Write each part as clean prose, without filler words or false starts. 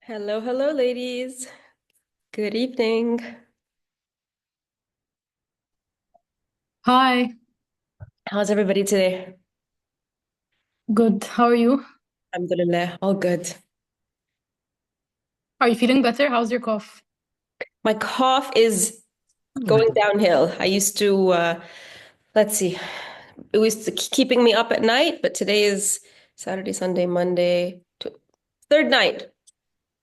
Hello, hello, ladies. Good evening. Hi, How's everybody today? good. How are you? Alhamdulillah, all good. Are you feeling better? How's your cough? My cough is going downhill. I used to, let's see, it was keeping me up at night, but today is Saturday, Sunday, Monday, third night,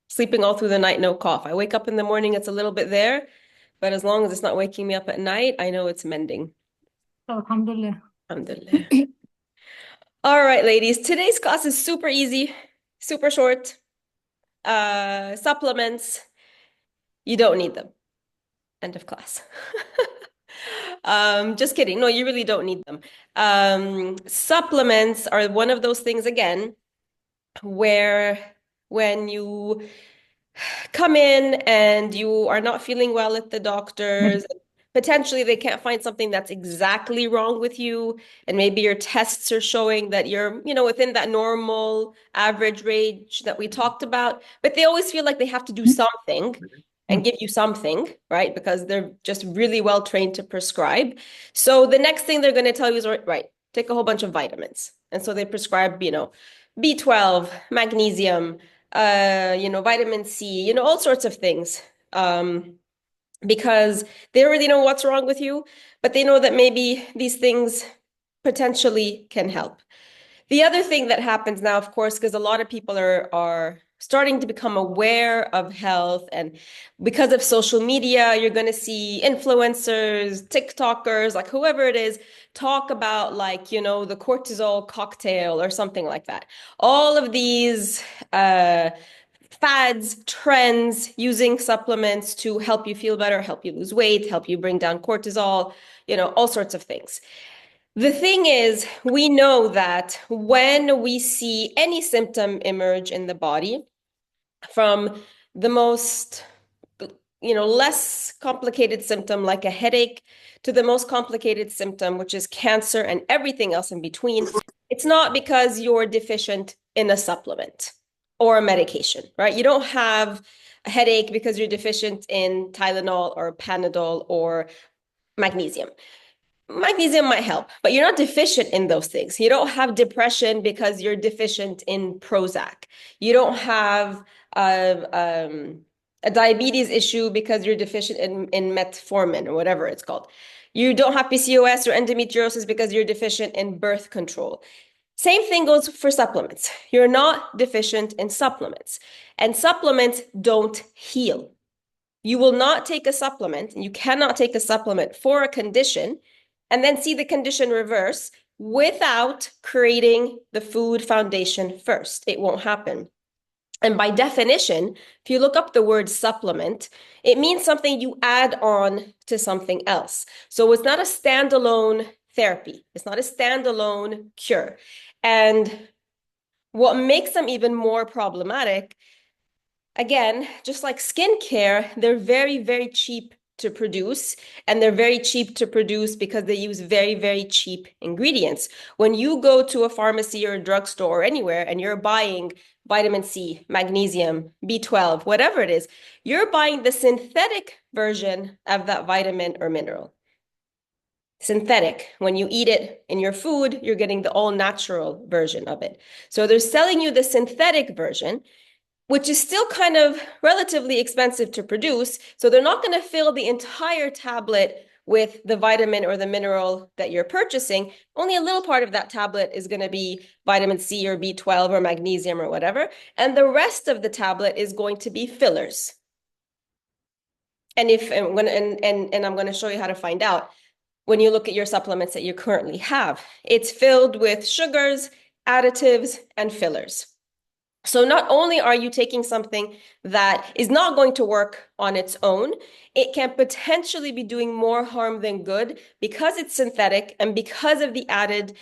sleeping all through the night, no cough. I wake up in the morning, it's a little bit there, but as long as it's not waking me up at night, I know it's mending. Oh, Alhamdulillah. Alhamdulillah. All right, ladies, today's class is super easy, super short. Supplements, you don't need them. End of class. Just kidding. No, you really don't need them. Supplements are one of those things again where when you come in and you are not feeling well at the doctor's, potentially they can't find something that's exactly wrong with you, and maybe your tests are showing that you're within that normal average range that we talked about, but they always feel like they have to do something and give you something, right? Because they're just really well trained to prescribe. So the next thing they're going to tell you is, right, take a whole bunch of vitamins. And so they prescribe, B12, magnesium, vitamin C, all sorts of things. Because they already know what's wrong with you, but they know that maybe these things potentially can help. The other thing that happens now, of course, because a lot of people are starting to become aware of health, and because of social media, you're going to see influencers, TikTokers, like whoever it is, talk about the cortisol cocktail or something like that. All of these fads, trends, using supplements to help you feel better, help you lose weight, help you bring down cortisol, all sorts of things. The thing is, we know that when we see any symptom emerge in the body, from the most, less complicated symptom like a headache to the most complicated symptom, which is cancer and everything else in between, it's not because you're deficient in a supplement or a medication, right? You don't have a headache because you're deficient in Tylenol or Panadol or magnesium. Magnesium might help, but you're not deficient in those things. You don't have depression because you're deficient in Prozac. You don't have a diabetes issue because you're deficient in metformin or whatever it's called. You don't have PCOS or endometriosis because you're deficient in birth control. Same thing goes for supplements. You're not deficient in supplements, and supplements don't heal. You will not take a supplement, and you cannot take a supplement for a condition and then see the condition reverse without creating the food foundation first. It won't happen. And by definition, if you look up the word supplement, it means something you add on to something else. So it's not a standalone therapy, it's not a standalone cure. And what makes them even more problematic, again, just like skincare, they're very, very cheap to produce. And they're very cheap to produce because they use very, very cheap ingredients. When you go to a pharmacy or a drugstore or anywhere and you're buying vitamin C, magnesium, B12, whatever it is, you're buying the synthetic version of that vitamin or mineral. Synthetic. When you eat it in your food, you're getting the all natural version of it. So they're selling you the synthetic version, which is still kind of relatively expensive to produce. So they're not going to fill the entire tablet with the vitamin or the mineral that you're purchasing. Only a little part of that tablet is going to be vitamin C or B12 or magnesium or whatever. And the rest of the tablet is going to be fillers. And I'm going to show you how to find out when you look at your supplements that you currently have. It's filled with sugars, additives, and fillers. So not only are you taking something that is not going to work on its own, it can potentially be doing more harm than good because it's synthetic and because of the added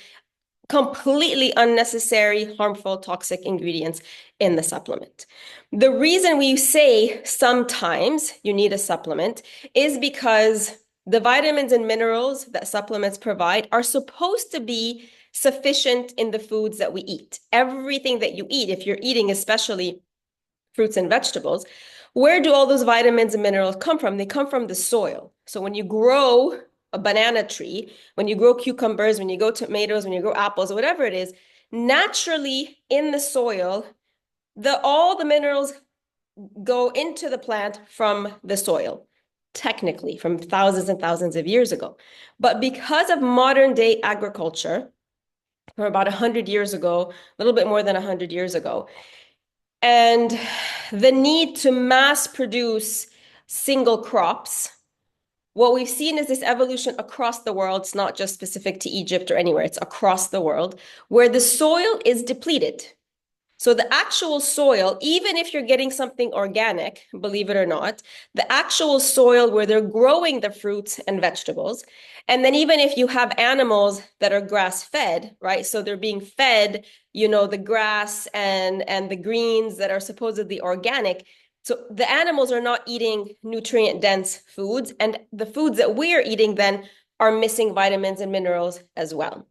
completely unnecessary, harmful, toxic ingredients in the supplement. The reason we say sometimes you need a supplement is because the vitamins and minerals that supplements provide are supposed to be sufficient in the foods that we eat. Everything that you eat, if you're eating especially fruits and vegetables, where do all those vitamins and minerals come from? They come from the soil. So when you grow a banana tree, when you grow cucumbers, when you grow tomatoes, when you grow apples, or whatever it is, naturally in the soil, all the minerals go into the plant from the soil, technically from thousands and thousands of years ago. But because of modern day agriculture, from about 100 years ago, a little bit more than 100 years ago, and the need to mass produce single crops, what we've seen is this evolution across the world. It's not just specific to Egypt or anywhere, it's across the world, where the soil is depleted. So the actual soil, even if you're getting something organic, believe it or not, the actual soil where they're growing the fruits and vegetables, and then even if you have animals that are grass-fed, right? So they're being fed, the grass and the greens that are supposedly organic. So the animals are not eating nutrient-dense foods, and the foods that we're eating then are missing vitamins and minerals as well.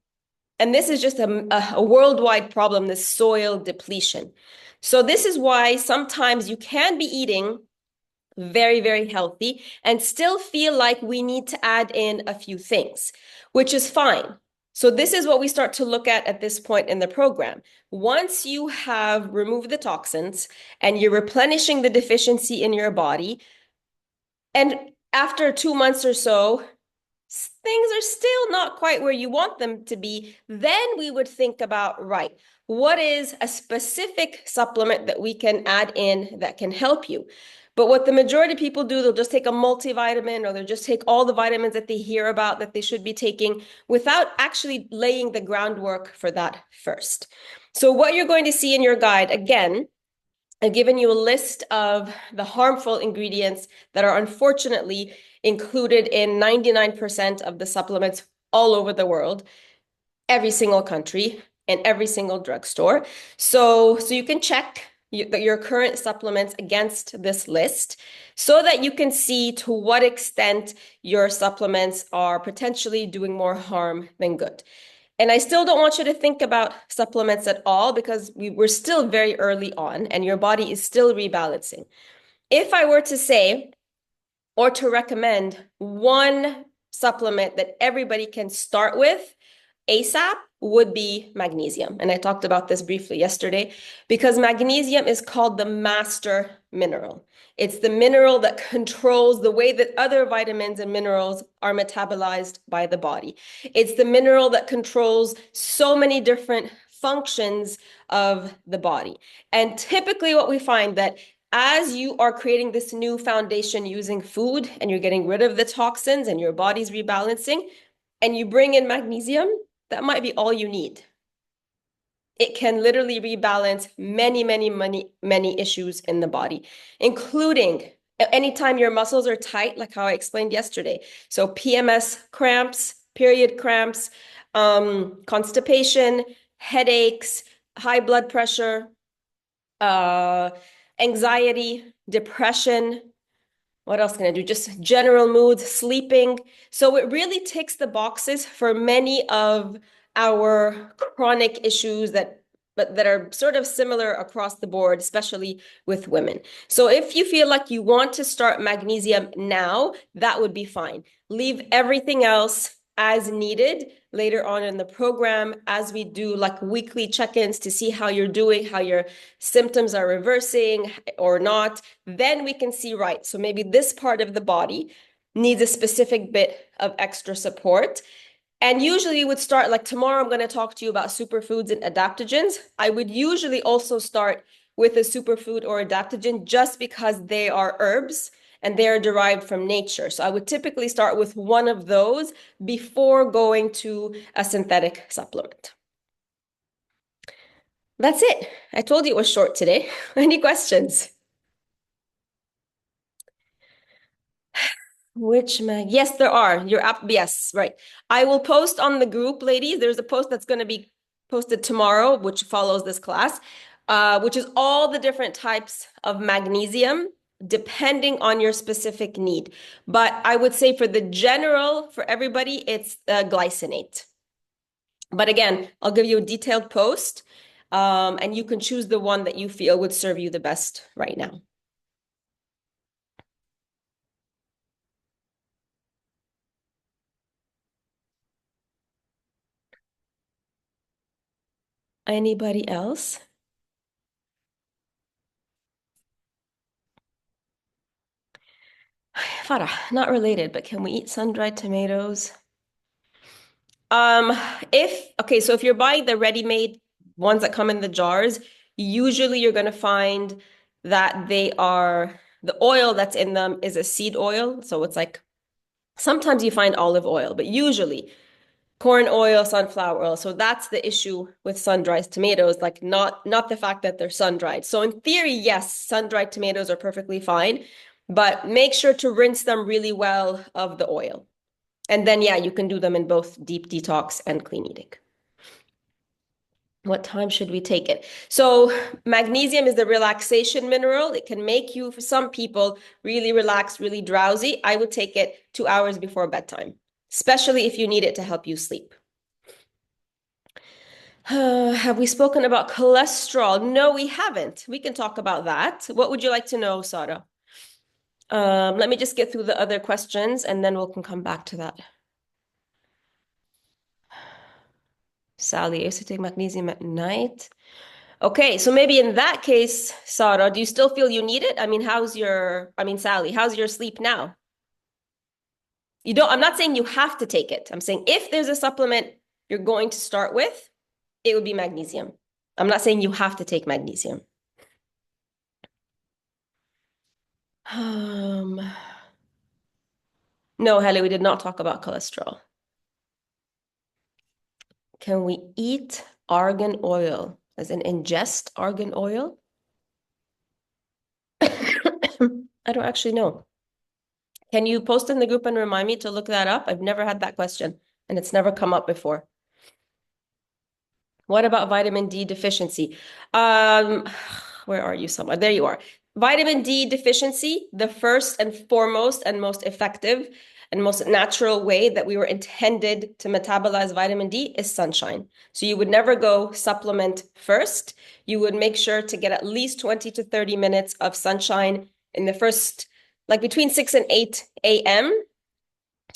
And this is just a worldwide problem, this soil depletion. So this is why sometimes you can be eating very, very healthy and still feel like we need to add in a few things, which is fine. So this is what we start to look at this point in the program. Once you have removed the toxins and you're replenishing the deficiency in your body, and after 2 months or so, things are still not quite where you want them to be, then we would think about, right, what is a specific supplement that we can add in that can help you? But what the majority of people do, they'll just take a multivitamin or they'll just take all the vitamins that they hear about that they should be taking without actually laying the groundwork for that first. So what you're going to see in your guide, again, I've given you a list of the harmful ingredients that are unfortunately included in 99% of the supplements all over the world, every single country, and every single drugstore. So you can check your current supplements against this list so that you can see to what extent your supplements are potentially doing more harm than good. And I still don't want you to think about supplements at all because we're still very early on and your body is still rebalancing. If I were to say, or to recommend one supplement that everybody can start with ASAP, would be magnesium. And I talked about this briefly yesterday because magnesium is called the master mineral. It's the mineral that controls the way that other vitamins and minerals are metabolized by the body. It's the mineral that controls so many different functions of the body. And typically what we find that as you are creating this new foundation using food and you're getting rid of the toxins and your body's rebalancing and you bring in magnesium, that might be all you need. It can literally rebalance many issues in the body, including anytime your muscles are tight, like how I explained yesterday. So PMS cramps, period cramps, constipation, headaches, high blood pressure, anxiety, depression. What else can I do? Just general mood, sleeping. So it really ticks the boxes for many of our chronic issues that are sort of similar across the board, especially with women. So if you feel like you want to start magnesium now, that would be fine. Leave everything else as needed later on in the program as we do like weekly check-ins to see how you're doing, how your symptoms are reversing or not. Then we can see, right, so maybe this part of the body needs a specific bit of extra support. And usually would start, like tomorrow I'm going to talk to you about superfoods and adaptogens. I would usually also start with a superfood or adaptogen just because they are herbs and they are derived from nature. So I would typically start with one of those before going to a synthetic supplement. That's it. I told you it was short today. Any questions? Yes, there are. Yes, right. I will post on the group, ladies. There's a post that's going to be posted tomorrow, which follows this class, which is all the different types of magnesium, depending on your specific need. But I would say for everybody, it's glycinate. But again, I'll give you a detailed post. And you can choose the one that you feel would serve you the best right now. Anybody else? Farah, not related, but can we eat sun-dried tomatoes? Um, okay, so if you're buying the ready-made ones that come in the jars, usually you're going to find that the oil that's in them is a seed oil. So it's like, sometimes you find olive oil, but usually corn oil, sunflower oil. So that's the issue with sun-dried tomatoes, like not the fact that they're sun-dried. So in theory, yes, sun-dried tomatoes are perfectly fine, but make sure to rinse them really well of the oil. And then, yeah, you can do them in both deep detox and clean eating. What time should we take it? So magnesium is the relaxation mineral. It can make you, for some people, really relaxed, really drowsy. I would take it 2 hours before bedtime, especially if you need it to help you sleep. Have we spoken about cholesterol? No, we haven't. We can talk about that. What would you like to know, Sarah? Let me just get through the other questions and then we can come back to that. Sally, I used to take magnesium at night. Okay, so maybe in that case, Sarah, do you still feel you need it? I mean, Sally, how's your sleep now? I'm not saying you have to take it. I'm saying if there's a supplement you're going to start with, it would be magnesium. I'm not saying you have to take magnesium. Um, no, Helly, we did not talk about cholesterol. Can we eat argan oil, as in ingest argan oil? I don't actually know. Can you post in the group and remind me to look that up? I've never had that question and it's never come up before. What about vitamin D deficiency? Um, where are you somewhere? There you are. Vitamin D deficiency, the first and foremost and most effective and most natural way that we were intended to metabolize vitamin D is sunshine. So you would never go supplement first. You would make sure to get at least 20 to 30 minutes of sunshine in the first, like between 6 and 8 a.m.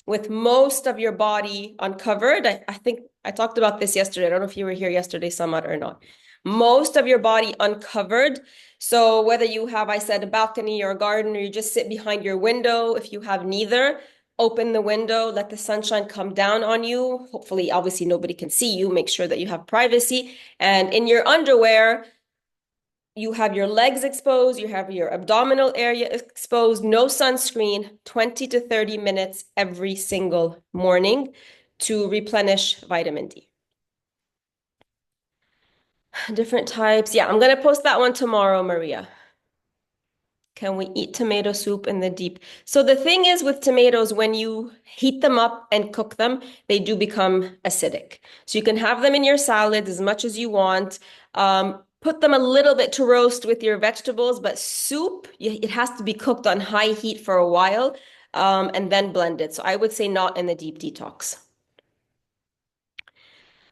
with most of your body uncovered. I think I talked about this yesterday. I don't know if you were here yesterday, Samad, or not. Most of your body uncovered. So whether you have, I said, a balcony or a garden, or you just sit behind your window, if you have neither, open the window, let the sunshine come down on you. Hopefully, obviously, nobody can see you. Make sure that you have privacy. And in your underwear, you have your legs exposed, you have your abdominal area exposed, no sunscreen, 20 to 30 minutes every single morning to replenish vitamin D. Different types. Yeah, I'm going to post that one tomorrow, Maria. Can we eat tomato soup in the deep? So the thing is with tomatoes, when you heat them up and cook them, they do become acidic. So you can have them in your salads as much as you want. Put them a little bit to roast with your vegetables, but soup, it has to be cooked on high heat for a while, and then blended. So I would say not in the deep detox.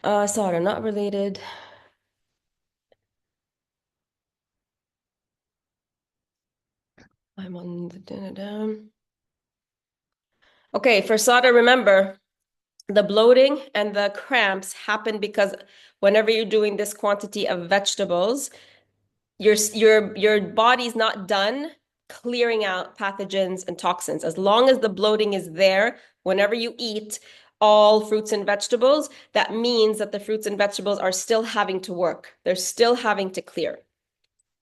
Sorry, not related. I'm on the Okay, for Sada, remember, the bloating and the cramps happen because whenever you're doing this quantity of vegetables, your body's not done clearing out pathogens and toxins. As long as the bloating is there, whenever you eat all fruits and vegetables, that means that the fruits and vegetables are still having to work. They're still having to clear.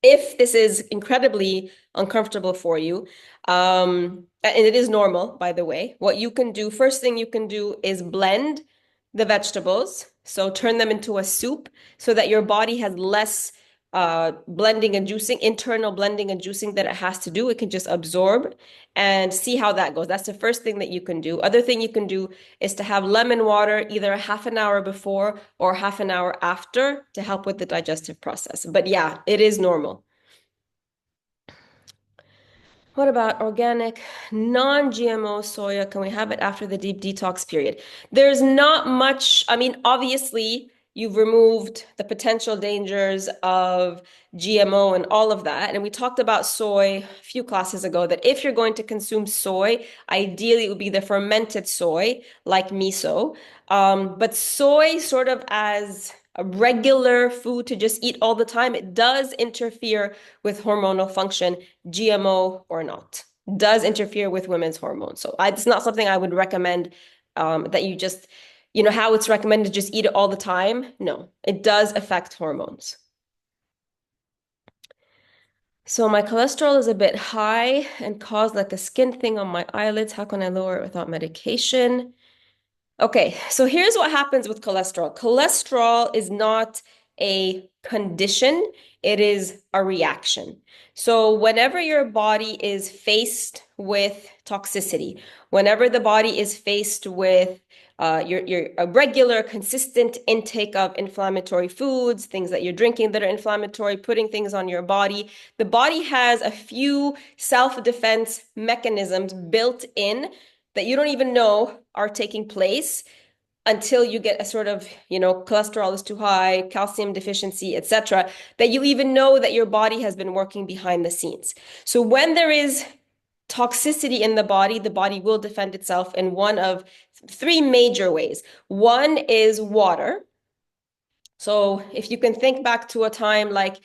If this is incredibly uncomfortable for you, and it is normal, by the way, what you can do, first thing you can do is blend the vegetables. So turn them into a soup so that your body has less blending and juicing, internal blending and juicing that it has to do. It can just absorb and see how that goes. That's the first thing that you can do. Other thing you can do is to have lemon water either a half an hour before or half an hour after to help with the digestive process. But yeah, it is normal. What about organic, non-GMO soya? Can we have it after the deep detox period? There's not much, I mean, obviously, you've removed the potential dangers of GMO and all of that. And we talked about soy a few classes ago, that if you're going to consume soy, ideally it would be the fermented soy, like miso. But soy, sort of as a regular food to just eat all the time, it does interfere with hormonal function, GMO or not. Does interfere with women's hormones. So it's not something I would recommend that you just, how it's recommended to just eat it all the time. No, it does affect hormones. So my cholesterol is a bit high and caused like a skin thing on my eyelids. How can I lower it without medication? Okay, so here's what happens with cholesterol. Cholesterol is not a condition, it is a reaction. So whenever your body is faced with toxicity, whenever the body is faced with your a regular, consistent intake of inflammatory foods, things that you're drinking that are inflammatory, putting things on your body, the body has a few self-defense mechanisms built in that you don't even know are taking place until you get a sort of, cholesterol is too high, calcium deficiency, etc., that you even know that your body has been working behind the scenes. So when there is toxicity in the body will defend itself in one of three major ways. One is water. So if you can think back to a time like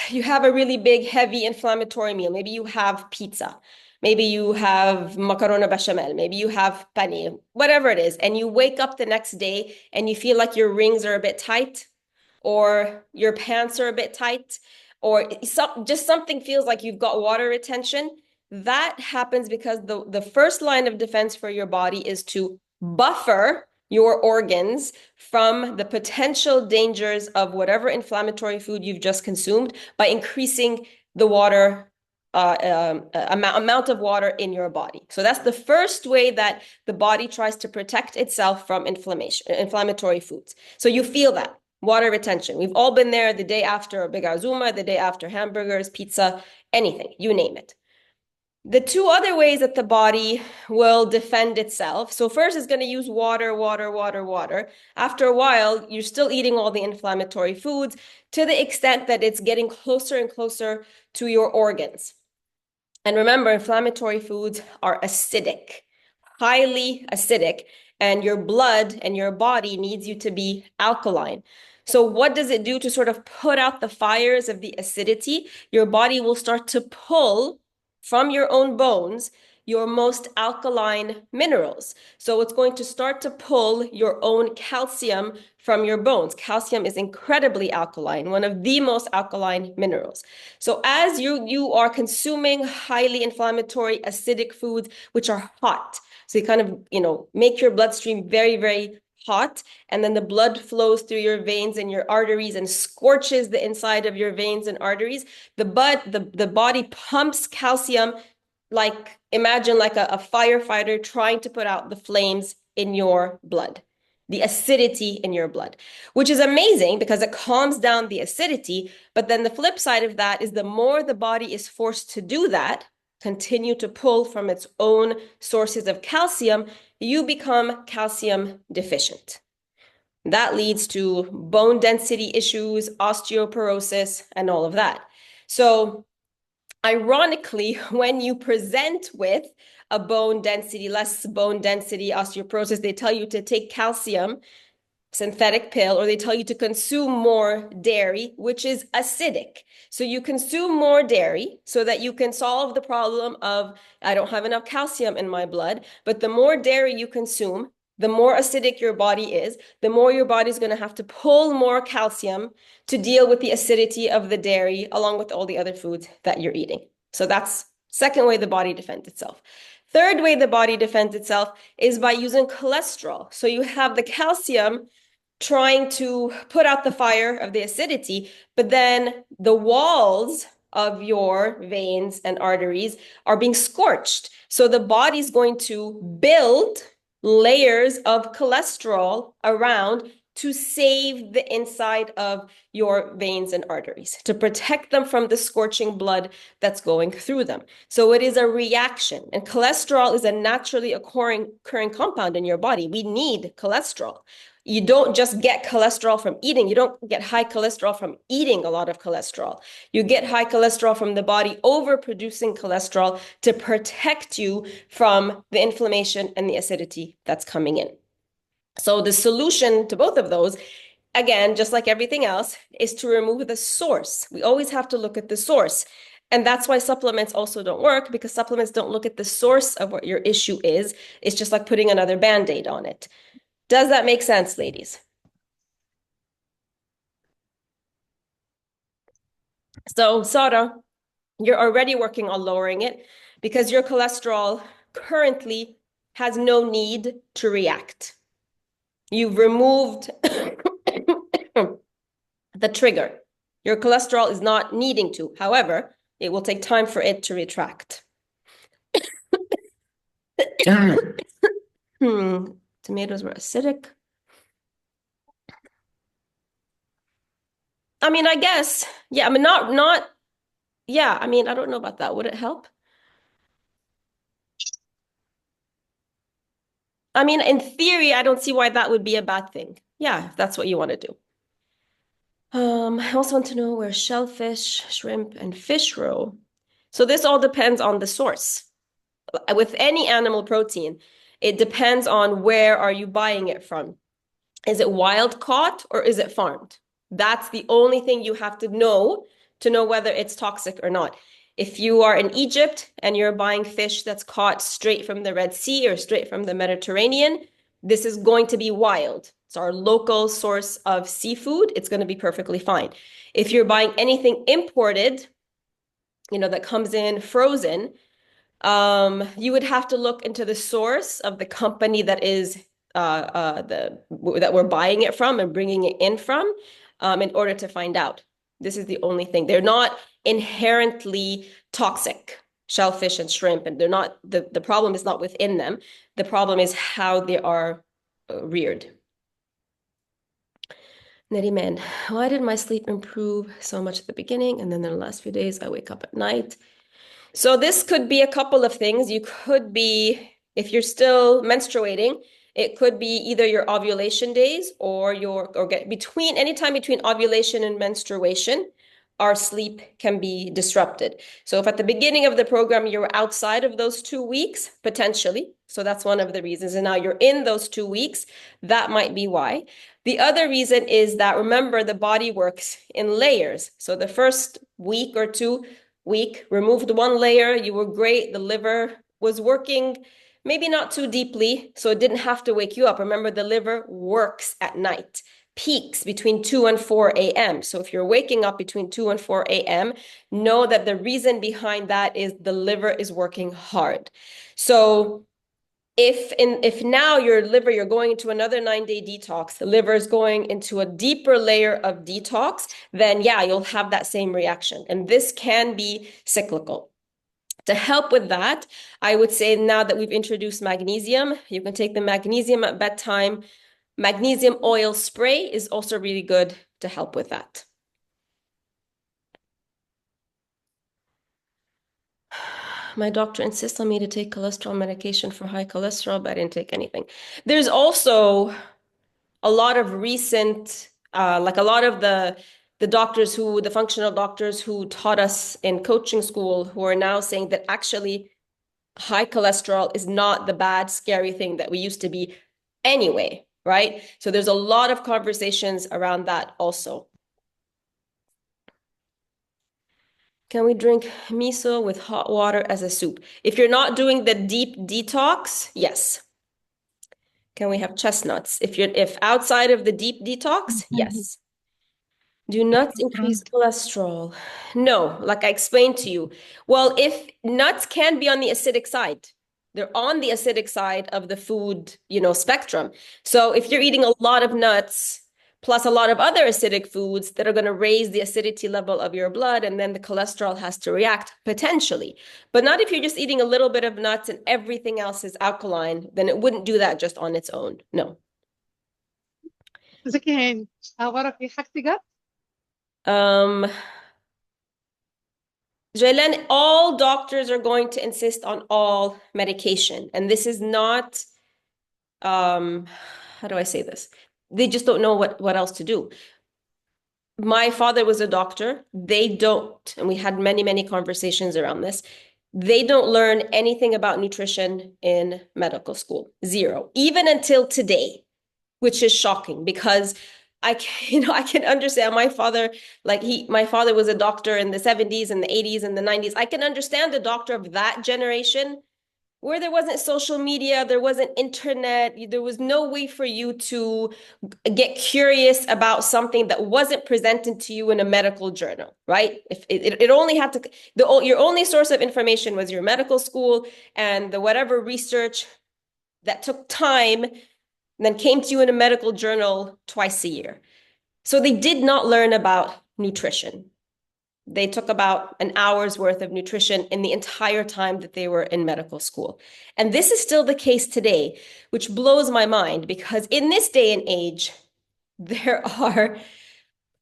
you have a really big, heavy, inflammatory meal. Maybe you have pizza. Maybe you have macarona bechamel. Maybe you have paneer, whatever it is. And you wake up the next day and you feel like your rings are a bit tight, or your pants are a bit tight, or just something feels like you've got water retention. That happens because the first line of defense for your body is to buffer your organs from the potential dangers of whatever inflammatory food you've just consumed by increasing the water amount of water in your body. So that's the first way that the body tries to protect itself from inflammatory foods. So you feel that water retention. We've all been there the day after a big azuma, the day after hamburgers, pizza, anything, you name it. The two other ways that the body will defend itself. So first it's going to use water, water, water, water. After a while, you're still eating all the inflammatory foods to the extent that it's getting closer and closer to your organs. And remember, inflammatory foods are acidic, highly acidic, and your blood and your body needs you to be alkaline. So what does it do to sort of put out the fires of the acidity? Your body will start to pull from your own bones your most alkaline minerals. So it's going to start to pull your own calcium from your bones. Calcium is incredibly alkaline, one of the most alkaline minerals. So as you are consuming highly inflammatory acidic foods, which are hot, so you kind of, make your bloodstream very, very hot, and then the blood flows through your veins and your arteries and scorches the inside of your veins and arteries. The body pumps calcium, like imagine like a firefighter trying to put out the flames in your blood, the acidity in your blood, which is amazing because it calms down the acidity. But then the flip side of that is the more the body is forced to do that, continue to pull from its own sources of calcium, you become calcium deficient. That leads to bone density issues, osteoporosis, and all of that. So ironically, when you present with a less bone density, osteoporosis, they tell you to take calcium, synthetic pill, or they tell you to consume more dairy, which is acidic. So you consume more dairy so that you can solve the problem of, I don't have enough calcium in my blood. But the more dairy you consume, the more acidic your body is, the more your body's going to have to pull more calcium to deal with the acidity of the dairy, along with all the other foods that you're eating. So that's second way the body defends itself. Third way the body defends itself is by using cholesterol. So you have the calcium trying to put out the fire of the acidity, but then the walls of your veins and arteries are being scorched. So the body's going to build layers of cholesterol around to save the inside of your veins and arteries, to protect them from the scorching blood that's going through them. So it is a reaction, and cholesterol is a naturally occurring compound in your body. We need cholesterol. You don't just get cholesterol from eating. You don't get high cholesterol from eating a lot of cholesterol. You get high cholesterol from the body overproducing cholesterol to protect you from the inflammation and the acidity that's coming in. So the solution to both of those, again, just like everything else, is to remove the source. We always have to look at the source. And that's why supplements also don't work, because supplements don't look at the source of what your issue is. It's just like putting another Band-Aid on it. Does that make sense, ladies? So, Sara, you're already working on lowering it because your cholesterol currently has no need to react. You've removed the trigger. Your cholesterol is not needing to. However, it will take time for it to retract. Tomatoes were acidic. I mean, I guess, yeah, I mean, yeah, I mean, I don't know about that. Would it help? I mean, in theory, I don't see why that would be a bad thing. Yeah, if that's what you want to do. I also want to know where shellfish, shrimp, and fish roe. So this all depends on the source. With any animal protein, it depends on where are you buying it from. Is it wild caught or is it farmed? That's the only thing you have to know whether it's toxic or not. If you are in Egypt and you're buying fish that's caught straight from the Red Sea or straight from the Mediterranean, this is going to be wild. It's our local source of seafood. It's going to be perfectly fine. If you're buying anything imported, that comes in frozen, you would have to look into the source of the company that we're buying it from and bringing it in from, in order to find out. This is the only thing. They're not inherently toxic, shellfish and shrimp, and they're not. The problem is not within them. The problem is how they are reared. Neriman, why did my sleep improve so much at the beginning, and then in the last few days I wake up at night? So this could be a couple of things. You could be, if you're still menstruating, it could be either your ovulation days or anytime between ovulation and menstruation, our sleep can be disrupted. So if at the beginning of the program you were outside of those 2 weeks, potentially, so that's one of the reasons, and now you're in those 2 weeks, that might be why. The other reason is that, remember, the body works in layers. So the first week or 2 week, removed one layer, you were great, the liver was working maybe not too deeply, so it didn't have to wake you up. Remember, the liver works at night, peaks between 2 and 4 a.m. So if you're waking up between 2 and 4 a.m., know that the reason behind that is the liver is working hard. So if now you're going into another 9-day detox, the liver is going into a deeper layer of detox, then yeah, you'll have that same reaction. And this can be cyclical. To help with that, I would say now that we've introduced magnesium, you can take the magnesium at bedtime. Magnesium oil spray is also really good to help with that. My doctor insists on me to take cholesterol medication for high cholesterol, but I didn't take anything. There's also a lot of recent, like a lot of the functional doctors who taught us in coaching school, who are now saying that actually high cholesterol is not the bad, scary thing that we used to be anyway, right? So there's a lot of conversations around that also. Can we drink miso with hot water as a soup? If you're not doing the deep detox, yes. Can we have chestnuts? If outside of the deep detox, yes. Do nuts increase cholesterol? No, like I explained to you. Well, if nuts can be on the acidic side, they're on the acidic side of the food, spectrum. So if you're eating a lot of nuts, plus a lot of other acidic foods that are going to raise the acidity level of your blood, and then the cholesterol has to react potentially. But not if you're just eating a little bit of nuts and everything else is alkaline, then it wouldn't do that just on its own. No. زكي أخبارك في حاجتي جت؟ Jaylen, all doctors are going to insist on all medication. And this is not, how do I say this? they just don't know what else to do. My father was a doctor. They don't, and we had many, many conversations around this. They don't learn anything about nutrition in medical school. Zero. Even until today, which is shocking because I can understand my father, my father was a doctor in the 70s and the 80s and the 90s. I can understand a doctor of that generation where there wasn't social media, there wasn't internet, there was no way for you to get curious about something that wasn't presented to you in a medical journal, right? If it only had to, your only source of information was your medical school and the whatever research that took time and then came to you in a medical journal twice a year. So they did not learn about nutrition. They took about an hour's worth of nutrition in the entire time that they were in medical school. And this is still the case today, which blows my mind because in this day and age, there are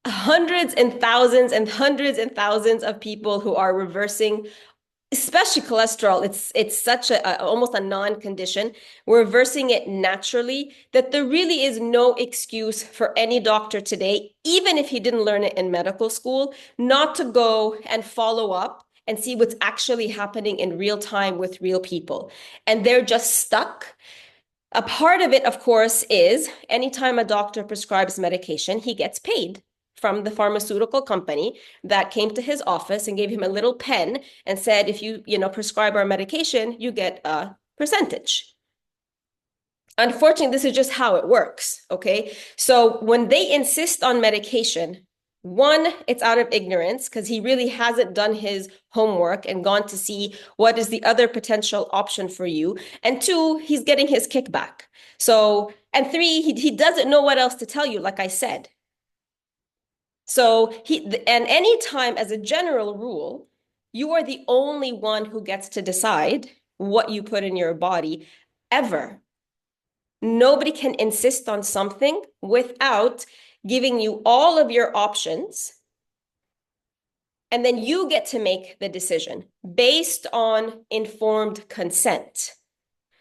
hundreds and thousands and hundreds and thousands of people who are reversing, especially cholesterol. It's such almost a non-condition. We're reversing it naturally that there really is no excuse for any doctor today, even if he didn't learn it in medical school, not to go and follow up and see what's actually happening in real time with real people. And they're just stuck. A part of it, of course, is anytime a doctor prescribes medication, he gets paid from the pharmaceutical company that came to his office and gave him a little pen and said, if you prescribe our medication, you get a percentage. Unfortunately, this is just how it works, okay? So when they insist on medication, one, it's out of ignorance because he really hasn't done his homework and gone to see what is the other potential option for you. And two, he's getting his kickback. So, and three, he doesn't know what else to tell you, like I said. So and anytime as a general rule, you are the only one who gets to decide what you put in your body ever. Nobody can insist on something without giving you all of your options. And then you get to make the decision based on informed consent.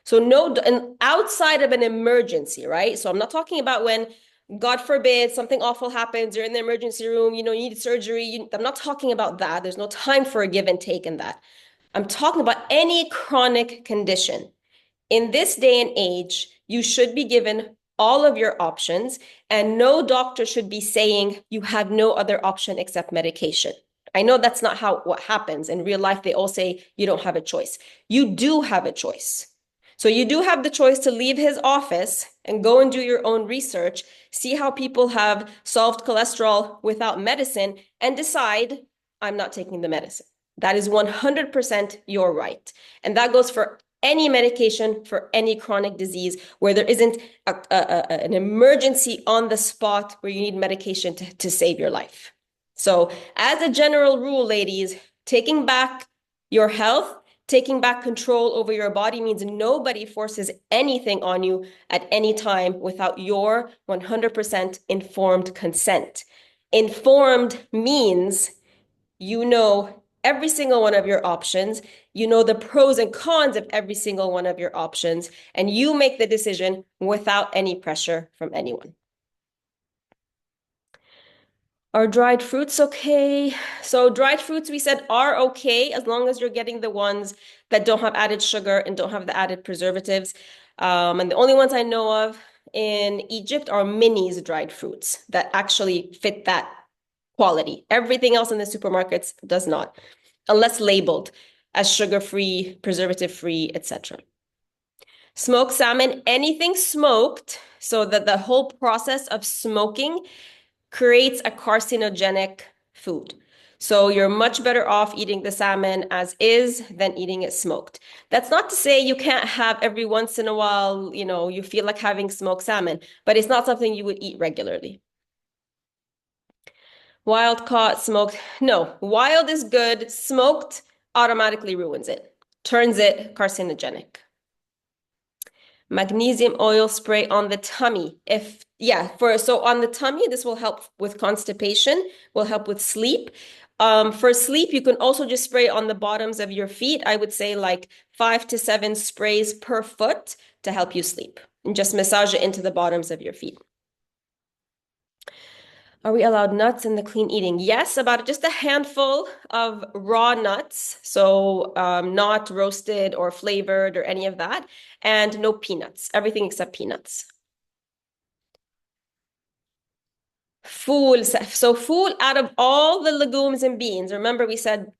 So outside of an emergency, right? So I'm not talking about when, God forbid, something awful happens, you're in the emergency room, you need surgery. I'm not talking about that. There's no time for a give and take in that. I'm talking about any chronic condition. In this day and age, you should be given all of your options, and no doctor should be saying you have no other option except medication. I know that's not what happens. In real life, they all say you don't have a choice. You do have a choice. So you do have the choice to leave his office and go and do your own research, see how people have solved cholesterol without medicine, and decide, I'm not taking the medicine. That is 100% your right. And that goes for any medication for any chronic disease where there isn't an emergency on the spot where you need medication to save your life. So as a general rule, ladies, taking back your health, taking back control over your body means nobody forces anything on you at any time without your 100% informed consent. Informed means you know every single one of your options, you know the pros and cons of every single one of your options, and you make the decision without any pressure from anyone. Are dried fruits okay? So dried fruits, we said, are okay as long as you're getting the ones that don't have added sugar and don't have the added preservatives. And the only ones I know of in Egypt are Minnie's dried fruits that actually fit that quality. Everything else in the supermarkets does not, unless labeled as sugar-free, preservative-free, etc. Smoked salmon, anything smoked, so that the whole process of smoking creates a carcinogenic food. So you're much better off eating the salmon as is than eating it smoked. That's not to say you can't have every once in a while, you feel like having smoked salmon, but it's not something you would eat regularly. Wild caught, smoked. No, wild is good. Smoked automatically ruins it, turns it carcinogenic. Magnesium oil spray on the tummy. So on the tummy, this will help with constipation, will help with sleep. For sleep, you can also just spray on the bottoms of your feet. I would say like 5 to 7 sprays per foot to help you sleep. And just massage it into the bottoms of your feet. Are we allowed nuts in the clean eating? Yes, about just a handful of raw nuts. So not roasted or flavored or any of that. And no peanuts, everything except peanuts. Fool. So fool out of all the legumes and beans. Remember, we said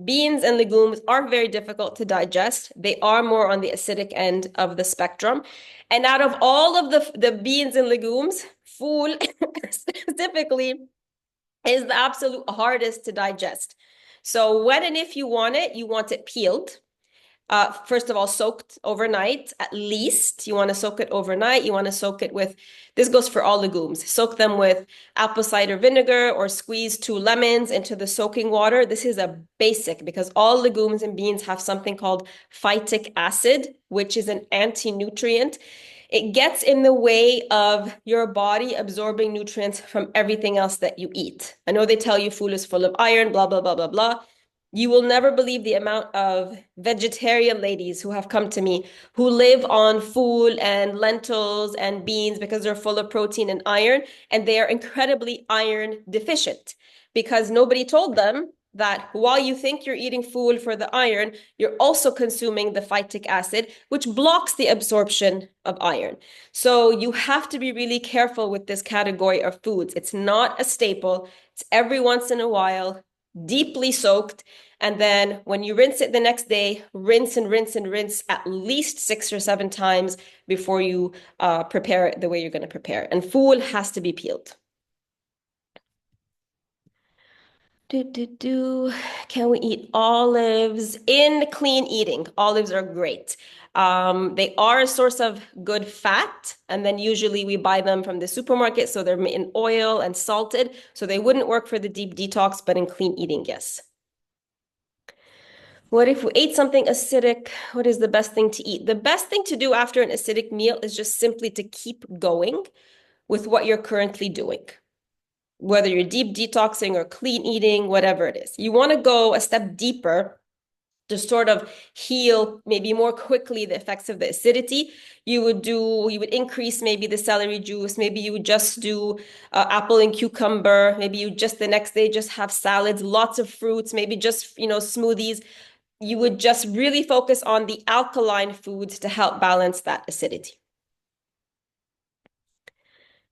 beans and legumes are very difficult to digest. They are more on the acidic end of the spectrum. And out of all of the beans and legumes, fool specifically is the absolute hardest to digest. So when and if you want it peeled. First of all, soaked overnight, at least. You want to soak it overnight. You want to soak it with, this goes for all legumes. Soak them with apple cider vinegar or squeeze 2 lemons into the soaking water. This is a basic because all legumes and beans have something called phytic acid, which is an anti-nutrient. It gets in the way of your body absorbing nutrients from everything else that you eat. I know they tell you food is full of iron, blah, blah, blah, blah, blah. You will never believe the amount of vegetarian ladies who have come to me who live on food and lentils and beans because they're full of protein and iron, and they are incredibly iron deficient because nobody told them that while you think you're eating food for the iron, you're also consuming the phytic acid, which blocks the absorption of iron. So you have to be really careful with this category of foods. It's not a staple. It's every once in a while, deeply soaked. And then when you rinse it the next day, rinse and rinse and rinse at least 6 or 7 times before you prepare it the way you're going to prepare it. And fool has to be peeled. Can we eat olives in clean eating? Olives are great. They are a source of good fat, and then usually we buy them from the supermarket, so they're in oil and salted, so they wouldn't work for the deep detox, but in clean eating, yes. What if we ate something acidic? What is the best thing to eat? The best thing to do after an acidic meal is just simply to keep going with what you're currently doing. Whether you're deep detoxing or clean eating, whatever it is. You want to go a step deeper to sort of heal maybe more quickly the effects of the acidity. You would increase maybe the celery juice. Maybe you would just do apple and cucumber. Maybe you just the next day just have salads, lots of fruits, maybe just, smoothies. You would just really focus on the alkaline foods to help balance that acidity.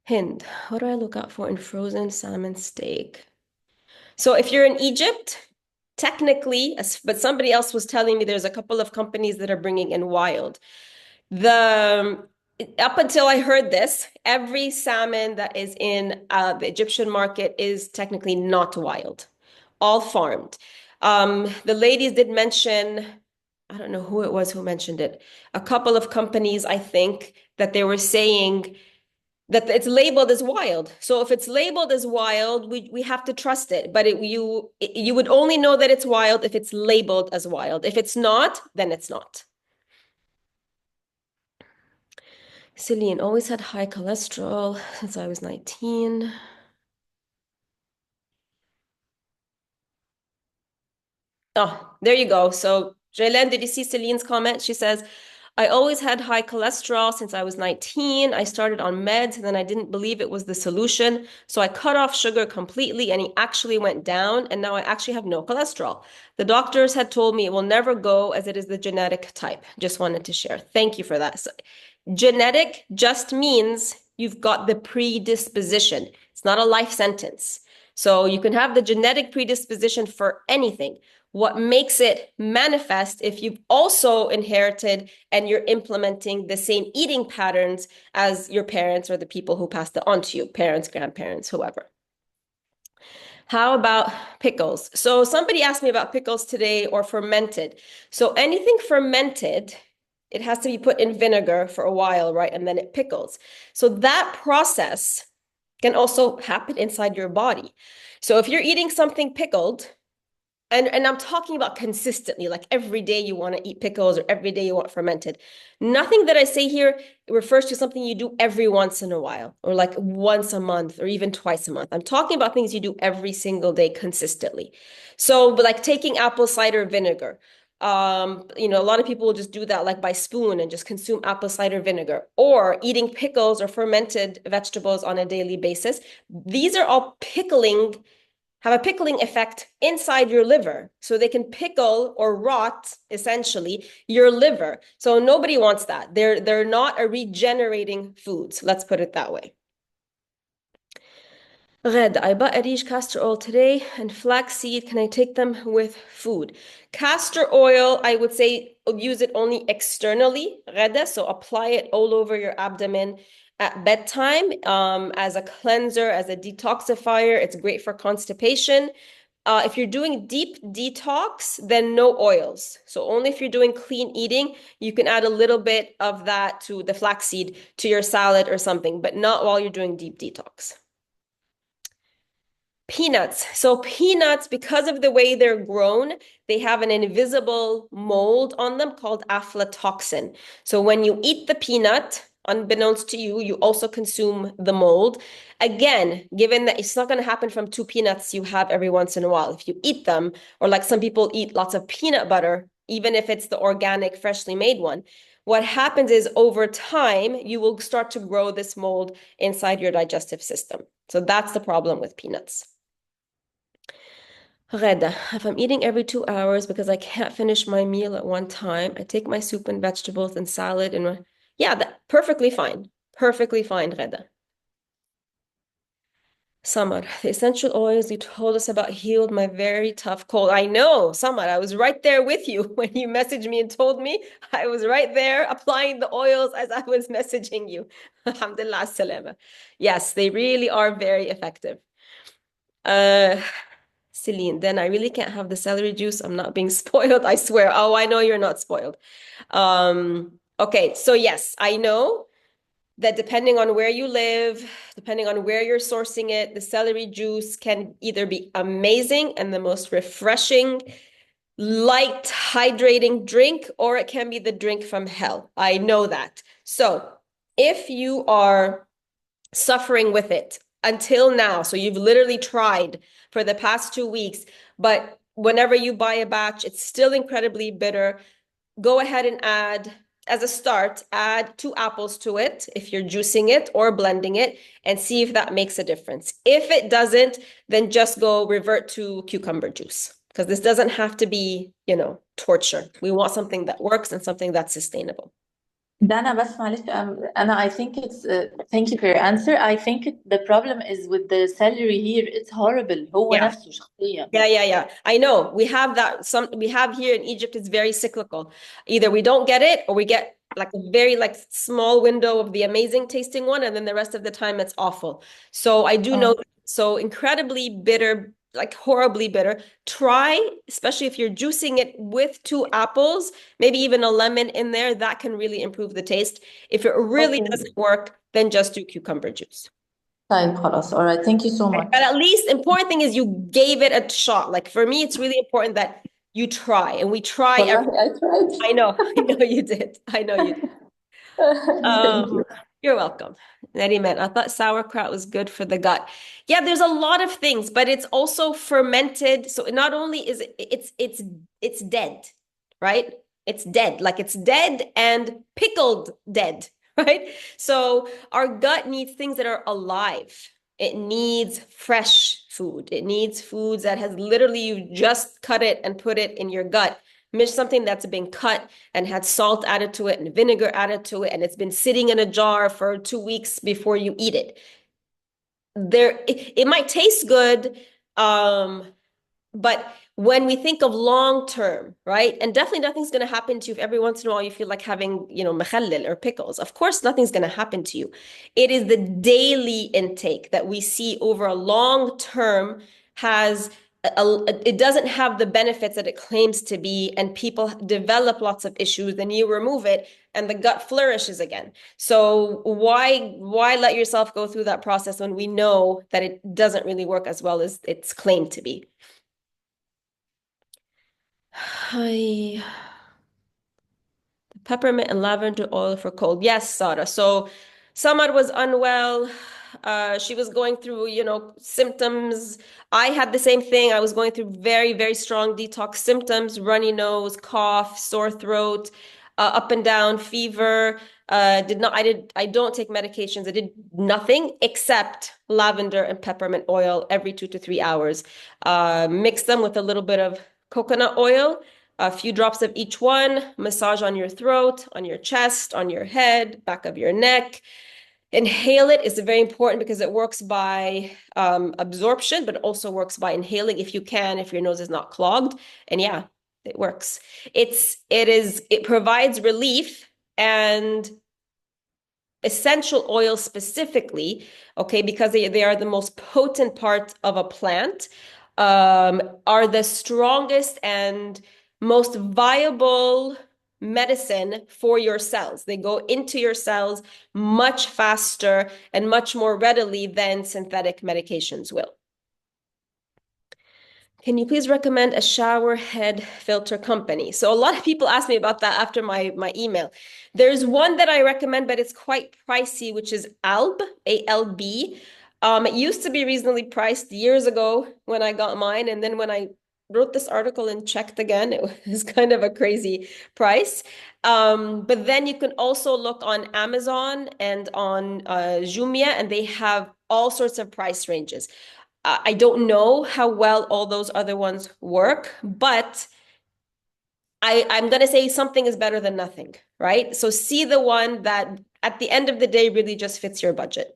Hind, what do I look out for in frozen salmon steak? So if you're in Egypt, technically, but somebody else was telling me there's a couple of companies that are bringing in wild. Up until I heard this, every salmon that is in the Egyptian market is technically not wild, all farmed. The ladies did mention, I don't know who it was who mentioned it, a couple of companies, I think, that they were saying that it's labeled as wild. So if it's labeled as wild, we have to trust it. But you would only know that it's wild if it's labeled as wild. If it's not, then it's not. Celine, always had high cholesterol since I was 19. Oh, there you go. So Jaylen, did you see Celine's comment? She says, I always had high cholesterol since I was 19. I started on meds and then I didn't believe it was the solution. So I cut off sugar completely and it actually went down. And now I actually have no cholesterol. The doctors had told me it will never go as it is the genetic type. Just wanted to share. Thank you for that. So, genetic just means you've got the predisposition. It's not a life sentence. So you can have the genetic predisposition for anything. What makes it manifest if you've also inherited and you're implementing the same eating patterns as your parents or the people who passed it on to you, parents, grandparents, whoever. How about pickles? So somebody asked me about pickles today or fermented. So anything fermented, it has to be put in vinegar for a while, right? And then it pickles. So that process can also happen inside your body. So if you're eating something pickled, and I'm talking about consistently, like every day you want to eat pickles or every day you want fermented. Nothing that I say here refers to something you do every once in a while or like once a month or even twice a month. I'm talking about things you do every single day consistently. So like taking apple cider vinegar, A lot of people will just do that like by spoon and just consume apple cider vinegar, or eating pickles or fermented vegetables on a daily basis. These are all have a pickling effect inside your liver. So they can pickle or rot, essentially, your liver. So nobody wants that. They're not a regenerating foods. Let's put it that way. Red, I bought Arish castor oil today and flaxseed. Can I take them with food? Castor oil, I would say use it only externally, Reda, so apply it all over your abdomen at bedtime as a cleanser, as a detoxifier. It's great for constipation. If you're doing deep detox, then no oils. So only if you're doing clean eating, you can add a little bit of that to the flaxseed to your salad or something, but not while you're doing deep detox. Peanuts. So peanuts, because of the way they're grown, they have an invisible mold on them called aflatoxin. So when you eat the peanut, unbeknownst to you, you also consume the mold. Again, given that it's not going to happen from two peanuts you have every once in a while. If you eat them, or like some people eat lots of peanut butter, even if it's the organic, freshly made one, what happens is over time, you will start to grow this mold inside your digestive system. So that's the problem with peanuts. Reda, if I'm eating every 2 hours because I can't finish my meal at one time, I take my soup and vegetables and salad and yeah, perfectly fine. Perfectly fine, Reda. Samar, the essential oils you told us about healed my very tough cold. I know, Samar, I was right there with you when you messaged me and told me. I was right there applying the oils as I was messaging you. Alhamdulillah, salama. Yes, they really are very effective. Celine, then I really can't have the celery juice. I'm not being spoiled, I swear. Oh, I know you're not spoiled. Okay, so yes, I know that depending on where you live, depending on where you're sourcing it, the celery juice can either be amazing and the most refreshing, light, hydrating drink, or it can be the drink from hell. I know that. So if you are suffering with it until now, so you've literally tried for the past 2 weeks, but whenever you buy a batch, it's still incredibly bitter, go ahead and as a start, add 2 apples to it if you're juicing it or blending it and see if that makes a difference. If it doesn't, then just revert to cucumber juice, because this doesn't have to be, torture. We want something that works and something that's sustainable. Dana, بس معلش I think it's thank you for your answer. I think the problem is with the celery here. It's horrible. هو Yeah. نفسه شخصيا. Yeah. I know. We have we have here in Egypt, it's very cyclical. Either we don't get it or we get like a very small window of the amazing tasting one, and then the rest of the time it's awful. So I do know, so incredibly bitter, like horribly bitter. Try, especially if you're juicing it with 2 apples, maybe even a lemon in there, that can really improve the taste. If it really doesn't work, then just do cucumber juice. طيب خلاص. All right. Thank you so much. But at least important thing is you gave it a shot. Like for me, it's really important that you try, and we try. I tried. I know you did. I know you did. Thank you. You're welcome. Nariman, I thought sauerkraut was good for the gut. Yeah, there's a lot of things, but it's also fermented. So not only is it's dead, right? It's dead. Like it's dead and pickled dead, right? So our gut needs things that are alive. It needs fresh food. It needs foods that has literally, you just cut it and put it in your gut. Something that's been cut and had salt added to it and vinegar added to it, and it's been sitting in a jar for 2 weeks before you eat it. It might taste good, but when we think of long term, right? And definitely nothing's going to happen to you if every once in a while you feel like having, مخلل or pickles. Of course, nothing's going to happen to you. It is the daily intake that we see over a long term it doesn't have the benefits that it claims to be, and people develop lots of issues. Then you remove it and the gut flourishes again. So why let yourself go through that process when we know that it doesn't really work as well as it's claimed to be? Hi. Peppermint and lavender oil for cold. Yes, Sara. So Samar was unwell. She was going through, symptoms. I had the same thing. I was going through very, very strong detox symptoms, runny nose, cough, sore throat, up and down, fever. I don't take medications. I did nothing except lavender and peppermint oil every 2 to 3 hours. Mix them with a little bit of coconut oil, a few drops of each one, massage on your throat, on your chest, on your head, back of your neck. Inhale it is very important because it works by absorption, but also works by inhaling if you can, if your nose is not clogged. And yeah, it works. It provides relief, and essential oils specifically, okay, because they are the most potent part of a plant, are the strongest and most viable medicine for your cells. They go into your cells much faster and much more readily than synthetic medications will. Can you please recommend a shower head filter company? So a lot of people ask me about that after my email. There's one that I recommend, but it's quite pricey, which is Alb, A-L-B. It used to be reasonably priced years ago when I got mine. And then when I wrote this article and checked again, it was kind of a crazy price. But then you can also look on Amazon and on Jumia, and they have all sorts of price ranges. I don't know how well all those other ones work, but I'm going to say something is better than nothing, right? So see the one that at the end of the day really just fits your budget.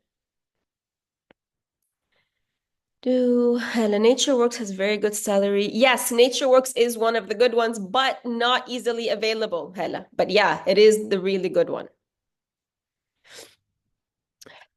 NatureWorks has very good celery. Yes, NatureWorks is one of the good ones, but not easily available, Hela. But yeah, it is the really good one.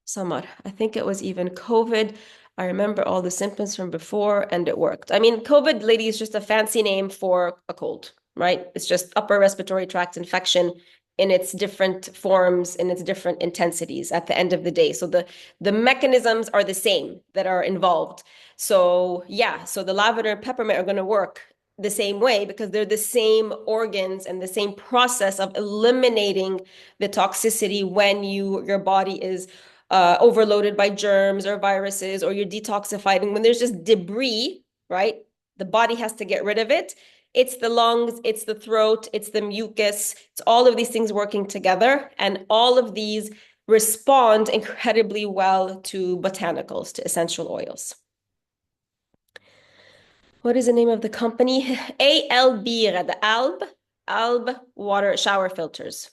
Samar, I think it was even COVID. I remember all the symptoms from before and it worked. I mean, COVID, lady, is just a fancy name for a cold, right? It's just upper respiratory tract infection in its different forms, in its different intensities at the end of the day. So the mechanisms are the same that are involved. So yeah, so the lavender and peppermint are going to work the same way because they're the same organs and the same process of eliminating the toxicity when your body is overloaded by germs or viruses, or you're detoxifying. When there's just debris, right? The body has to get rid of it. It's the lungs, it's the throat, it's the mucus, it's all of these things working together. And all of these respond incredibly well to botanicals, to essential oils. What is the name of the company? A-L-B, the Alb water shower filters.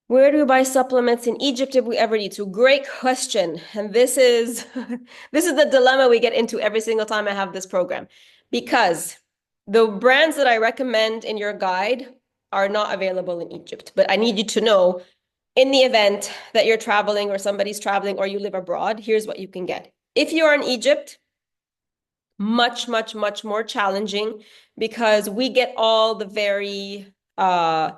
Where do we buy supplements in Egypt if we ever need to? Great question. And this is the dilemma we get into every single time I have this program, because the brands that I recommend in your guide are not available in Egypt. But I need you to know, in the event that you're traveling or somebody's traveling or you live abroad, here's what you can get. If you're in Egypt, much, much, much more challenging, because we get all the very the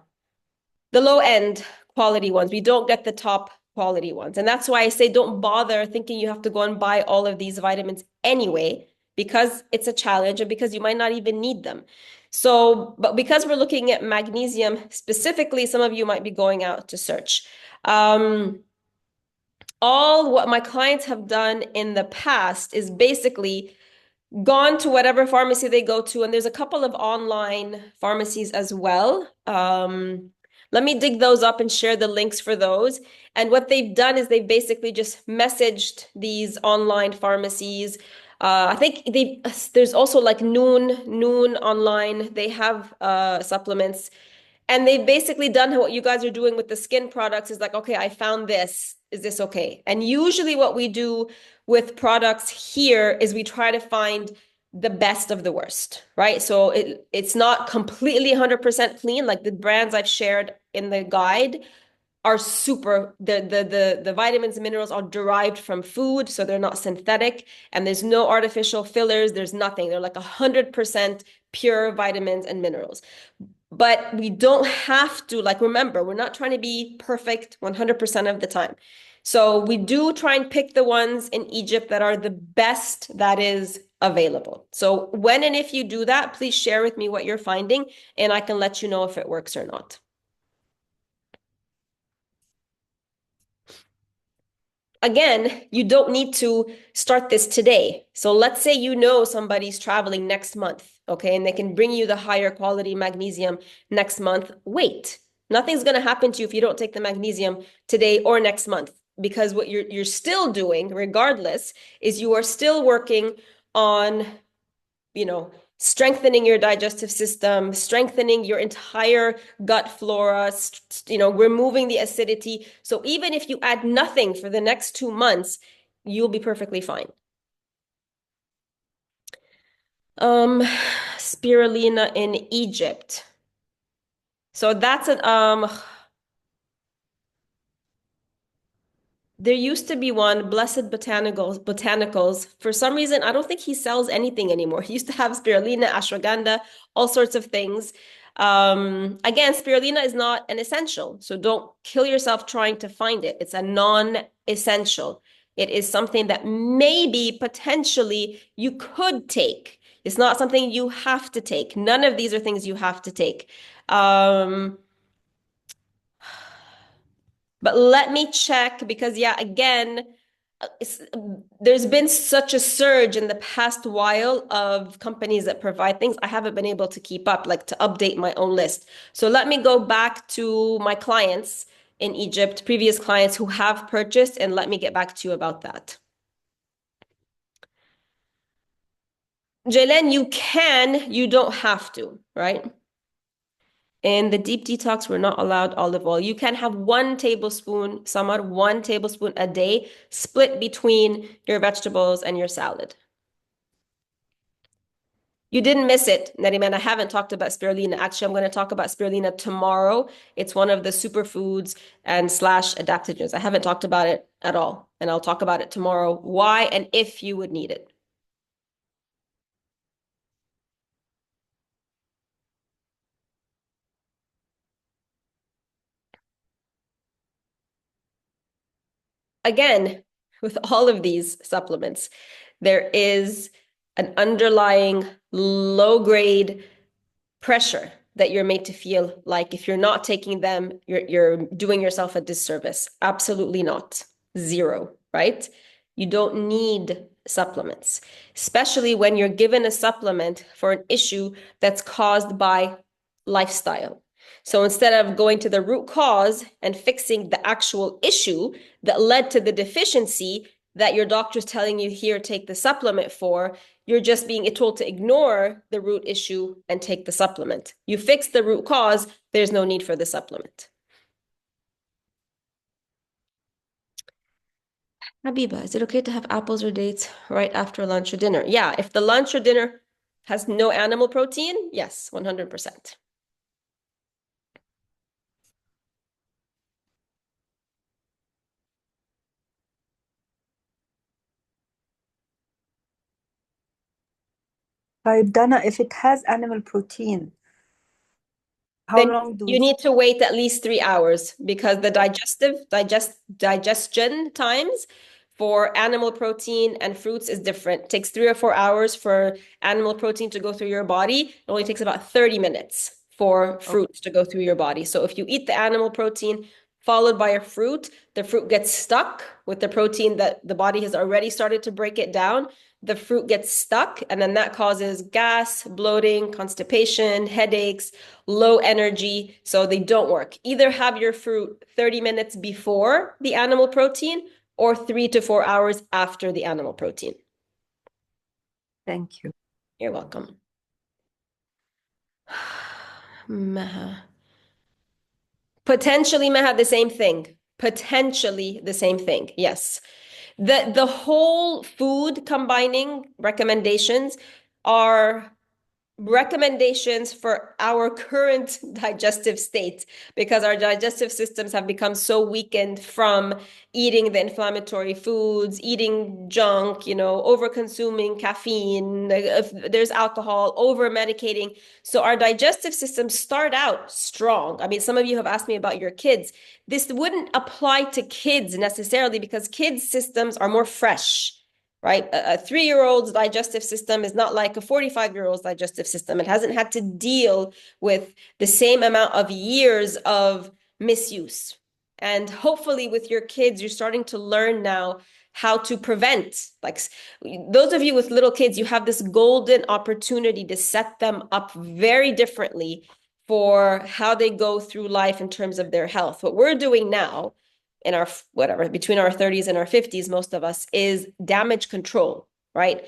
low end quality ones. We don't get the top quality ones. And that's why I say don't bother thinking you have to go and buy all of these vitamins anyway, because it's a challenge and because you might not even need them. So, but because we're looking at magnesium specifically, some of you might be going out to search. All what my clients have done in the past is basically gone to whatever pharmacy they go to, and there's a couple of online pharmacies as well. Let me dig those up and share the links for those. And what they've done is they've basically just messaged these online pharmacies. I think there's also like Noon online. They have supplements. And they've basically done what you guys are doing with the skin products is like, okay, I found this. Is this okay? And usually what we do with products here is we try to find the best of the worst, right? So it's not completely 100% clean. Like the brands I've shared in the guide are super, the vitamins and minerals are derived from food, so they're not synthetic, and there's no artificial fillers, there's nothing. They're like 100% pure vitamins and minerals. But we don't have to, like, remember, we're not trying to be perfect 100% of the time. So we do try and pick the ones in Egypt that are the best that is available. So when and if you do that, please share with me what you're finding, and I can let you know if it works or not. again, you don't need to start this today. So let's say you know somebody's traveling next month, okay, and they can bring you the higher quality magnesium next month. Wait, nothing's going to happen to you if you don't take the magnesium today or next month, because what you're still doing, regardless, is you are still working on, strengthening your digestive system, strengthening your entire gut flora, removing the acidity. So even if you add nothing for the next 2 months, you'll be perfectly fine. Spirulina in Egypt. So that's there used to be one, Blessed Botanicals. For some reason, I don't think he sells anything anymore. He used to have spirulina, ashwagandha, all sorts of things. Again, spirulina is not an essential, so don't kill yourself trying to find it. It's a non-essential. It is something that maybe potentially you could take. It's not something you have to take. None of these are things you have to take. But let me check because, yeah, again, there's been such a surge in the past while of companies that provide things. I haven't been able to keep up, like to update my own list. So let me go back to my clients in Egypt, previous clients who have purchased, and let me get back to you about that. Jaylen, you can, you don't have to, right? In the deep detox, we're not allowed olive oil. You can have 1 tablespoon, Samar, 1 tablespoon a day, split between your vegetables and your salad. You didn't miss it, Nariman. I haven't talked about spirulina. Actually, I'm going to talk about spirulina tomorrow. It's one of the superfoods and / adaptogens. I haven't talked about it at all, and I'll talk about it tomorrow, why and if you would need it. Again, with all of these supplements, there is an underlying low-grade pressure that you're made to feel like if you're not taking them, you're doing yourself a disservice. Absolutely not. 0, right? You don't need supplements, especially when you're given a supplement for an issue that's caused by lifestyle. So instead of going to the root cause and fixing the actual issue that led to the deficiency that your doctor's telling you here, take the supplement for, you're just being told to ignore the root issue and take the supplement. You fix the root cause, there's no need for the supplement. Habiba, is it okay to have apples or dates right after lunch or dinner? Yeah, if the lunch or dinner has no animal protein, yes, 100%. طيب Dana, if it has animal protein, how Then long do you we need to wait at least 3 hours because the digestion times for animal protein and fruits is different. It takes 3 or 4 hours for animal protein to go through your body. It only takes about 30 minutes for fruits to go through your body. So if you eat the animal protein followed by a fruit, the fruit gets stuck with the protein that the body has already started to break it down. The fruit gets stuck, and then that causes gas, bloating, constipation, headaches, low energy. So they don't work. Either have your fruit 30 minutes before the animal protein or 3 to 4 hours after the animal protein. Thank you. You're welcome. Maha. Potentially, Maha, the same thing. Potentially the same thing. Yes. The whole food combining recommendations are recommendations for our current digestive state because our digestive systems have become so weakened from eating the inflammatory foods, eating junk, over consuming caffeine, if there's alcohol, over medicating. So our digestive systems start out strong. I mean, some of you have asked me about your kids. This wouldn't apply to kids necessarily because kids' systems are more fresh. Right? A 3-year-old's digestive system is not like a 45-year-old's digestive system. It hasn't had to deal with the same amount of years of misuse. And hopefully with your kids, you're starting to learn now how to prevent. Like those of you with little kids, you have this golden opportunity to set them up very differently for how they go through life in terms of their health. What we're doing now in our, whatever, between our 30s and our 50s, most of us, is damage control, right?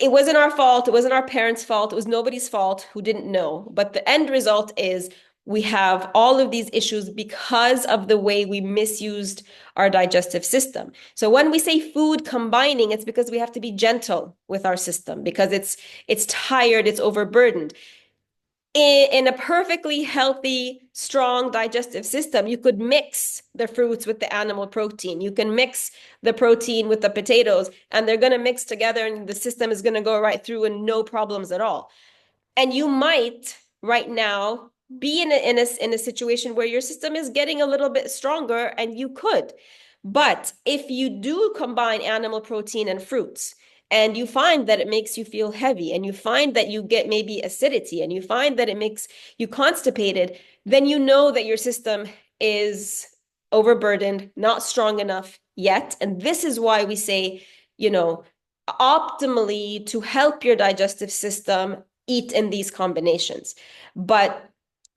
It wasn't our fault. It wasn't our parents' fault. It was nobody's fault who didn't know. But the end result is we have all of these issues because of the way we misused our digestive system. So when we say food combining, it's because we have to be gentle with our system because it's tired, it's overburdened. In a perfectly healthy, strong digestive system, you could mix the fruits with the animal protein. You can mix the protein with the potatoes, and they're going to mix together, and the system is going to go right through and no problems at all. And you might right now be in a situation where your system is getting a little bit stronger, and you could. But if you do combine animal protein and fruits, and you find that it makes you feel heavy, and you find that you get maybe acidity, and you find that it makes you constipated, then you know that your system is overburdened, not strong enough yet. And this is why we say, optimally to help your digestive system, eat in these combinations. But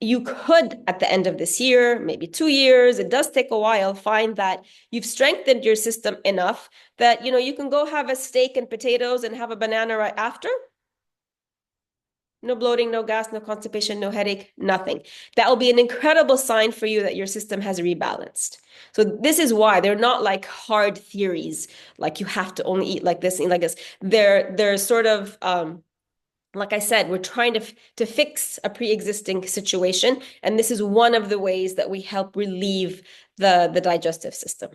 you could, at the end of this year, maybe 2 years, it does take a while, find that you've strengthened your system enough that, you can go have a steak and potatoes and have a banana right after. No bloating, no gas, no constipation, no headache, nothing. That will be an incredible sign for you that your system has rebalanced. So this is why they're not like hard theories, like you have to only eat like this and like this. They're sort of like I said, we're trying to fix a pre-existing situation, and this is one of the ways that we help relieve the digestive system.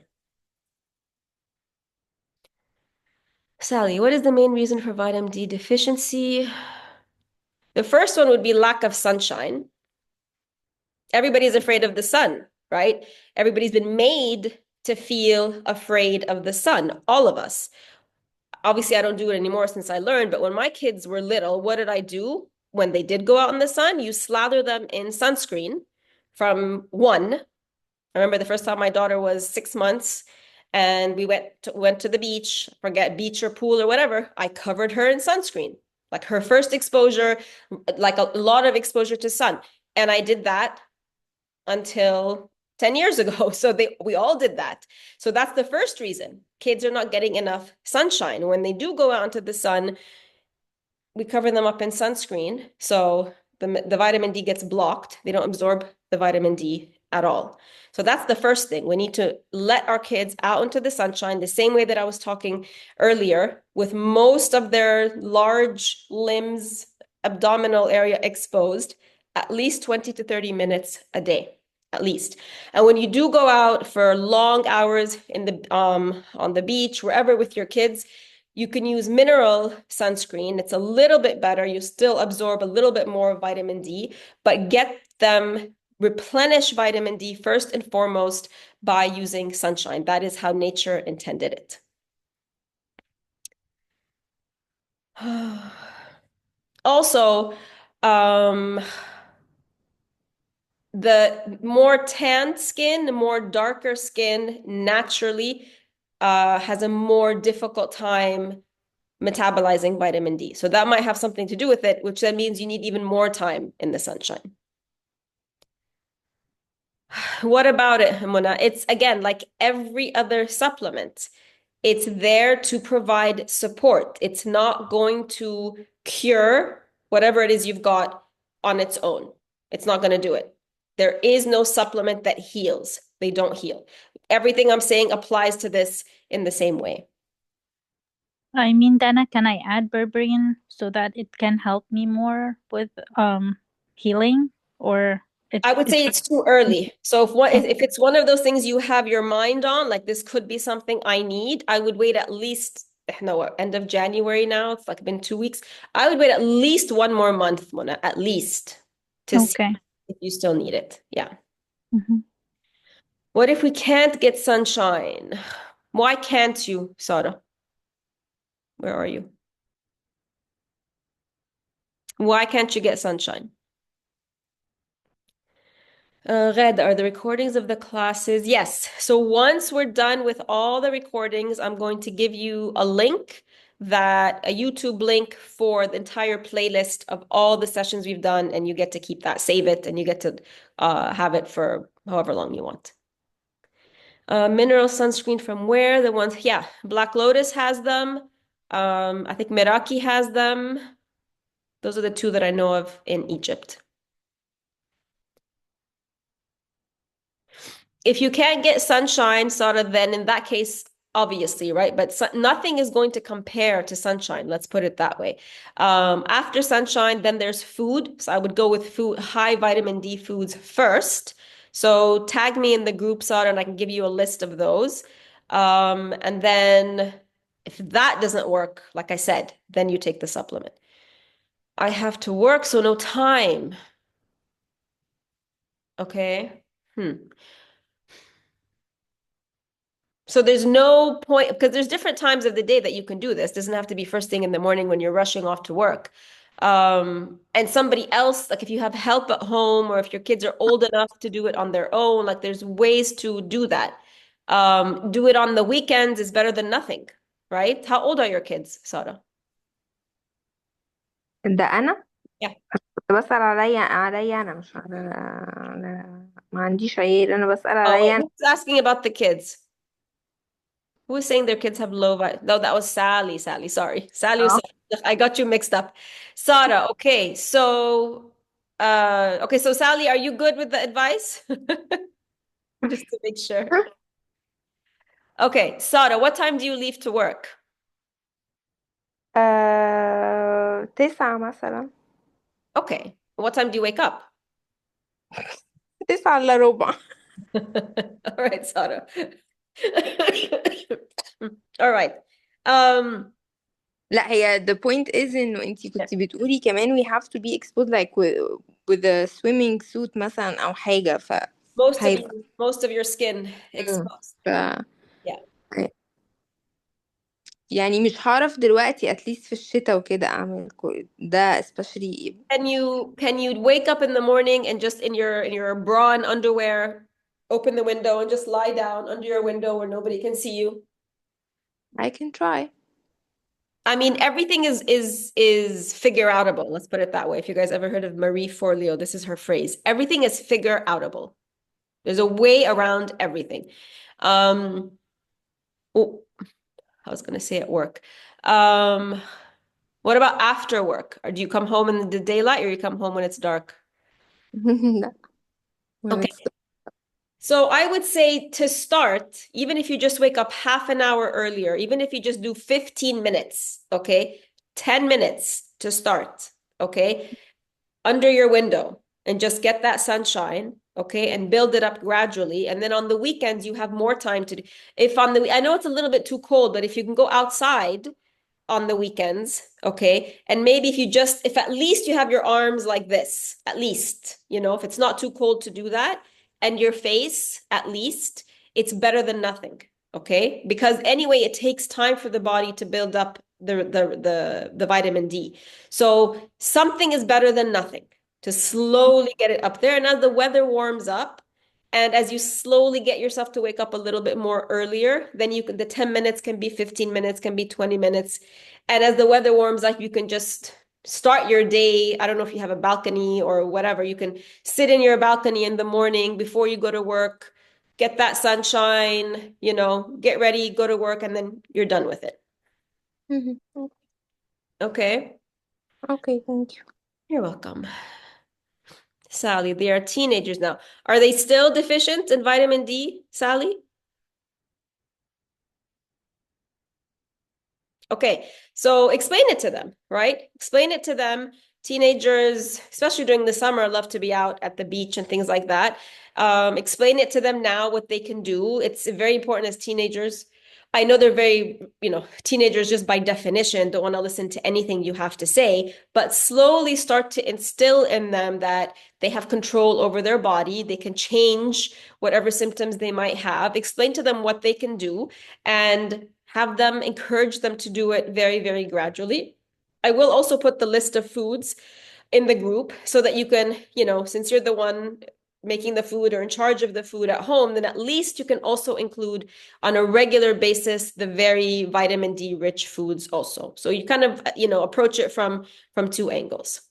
Sally, what is the main reason for vitamin D deficiency? The first one would be lack of sunshine. Everybody's afraid of the sun, right? Everybody's been made to feel afraid of the sun, all of us. Obviously, I don't do it anymore since I learned, but when my kids were little, what did I do? When they did go out in the sun, you slather them in sunscreen from one. I remember the first time my daughter was 6 months and we went to the beach, forget beach or pool or whatever. I covered her in sunscreen, like her first exposure, like a lot of exposure to sun. And I did that until 10 years ago. So we all did that. So that's the first reason. Kids are not getting enough sunshine. When they do go out into the sun, we cover them up in sunscreen. So the vitamin D gets blocked. They don't absorb the vitamin D at all. So that's the first thing. We need to let our kids out into the sunshine the same way that I was talking earlier, with most of their large limbs, abdominal area exposed, at least 20 to 30 minutes a day, at least. And when you do go out for long hours in the on the beach, wherever with your kids, you can use mineral sunscreen. It's a little bit better. You still absorb a little bit more vitamin D, but get them replenish vitamin D first and foremost by using sunshine. That is how nature intended it. Also, the more tanned skin, the more darker skin naturally has a more difficult time metabolizing vitamin D. So that might have something to do with it, which then means you need even more time in the sunshine. What about it, Mona? It's again, like every other supplement. It's there to provide support. It's not going to cure whatever it is you've got on its own. It's not going to do it. There is no supplement that heals. They don't heal. Everything I'm saying applies to this in the same way. I mean, Dana, can I add berberine so that it can help me more with healing, or I would say it's too early. So if it's one of those things you have your mind on, like this could be something I need, I would wait at least, end of January now. It's like been 2 weeks. I would wait at least one more month, Mona, at least, to see okay. if you still need it. Yeah. Mm-hmm. What if we can't get sunshine? Why can't you, Sara? Where are you? Why can't you get sunshine? Red, are the recordings of the classes? Yes. So once we're done with all the recordings, I'm going to give you a link a YouTube link for the entire playlist of all the sessions we've done, and you get to keep that, save it, and you get to have it for however long you want. Mineral sunscreen from where? The ones, yeah, Black Lotus has them. I think Meraki has them. Those are the two that I know of in Egypt. If you can't get sunshine, Sara, then in that case, obviously, right? But nothing is going to compare to sunshine. Let's put it that way. After sunshine, then there's food. So I would go with food, high vitamin D foods first. So tag me in the group, Sara, and I can give you a list of those. And then if that doesn't work, like I said, then you take the supplement. I have to work, so no time. Okay. So there's no point, because there's different times of the day that you can do this. It doesn't have to be first thing in the morning when you're rushing off to work. And somebody else, like if you have help at home or if your kids are old enough to do it on their own, like there's ways to do that. Do it on the weekends is better than nothing, right? How old are your kids, Sara? ده انا Yeah. كنت بسأل عليا انا مش ما عنديش عيال انا بسأل عليا انا Who's asking about the kids? Who is saying their kids have low vitamin? No, that was Sally. Sorry. Sally was I got you mixed up. Sara, okay. So Sally, are you good with the advice? Just to make sure. Okay, Sara, what time do you leave to work? 9 مثلا. Okay. What time do you wake up? 9:15. All right, Sara. All right. لا هي the point is انه انتي كنتي بتقولي كمان we have to be exposed like with a swimming suit مثلا او حاجة most of your skin exposed. Yeah. يعني مش هعرف دلوقتي at least في الشتاء وكده اعمل ده especially. Can you wake up in the morning and just in your bra and underwear, open the window and just lie down under your window where nobody can see you? I can try. I mean, everything is figure outable. Let's put it that way. If you guys ever heard of Marie Forleo, this is her phrase. Everything is figure outable. There's a way around everything. I was going to say at work. What about after work? Or do you come home in the daylight or you come home when it's dark? لا. Okay. So I would say to start, even if you just wake up half an hour earlier, even if you just do 15 minutes, okay? 10 minutes to start, okay? Under your window and just get that sunshine, okay? And build it up gradually. And then on the weekends, you have more time to do. I know it's a little bit too cold, but if you can go outside on the weekends, okay? And maybe if at least you have your arms like this, at least, if it's not too cold to do that, and your face, at least, it's better than nothing, okay? Because anyway, it takes time for the body to build up the vitamin D. So something is better than nothing to slowly get it up there. And as the weather warms up, and as you slowly get yourself to wake up a little bit more earlier, then the 10 minutes can be 15 minutes, can be 20 minutes. And as the weather warms up, you can just start your day. I don't know if you have a balcony or whatever. You can sit in your balcony in the morning before you go to work, get that sunshine, get ready, go to work, and then you're done with it. Mm-hmm. Okay? Okay, thank you. You're welcome. Sally, they are teenagers now. Are they still deficient in vitamin D, Sally? Okay, so explain it to them, right? Explain it to them. Teenagers, especially during the summer, love to be out at the beach and things like that. Explain it to them now what they can do. It's very important as teenagers. I know they're very, teenagers just by definition don't want to listen to anything you have to say, but slowly start to instill in them that they have control over their body. They can change whatever symptoms they might have. Explain to them what they can do and encourage them to do it very, very gradually. I will also put the list of foods in the group so that you can, since you're the one making the food or in charge of the food at home, then at least you can also include on a regular basis the very vitamin D rich foods also. So you kind of, approach it from two angles.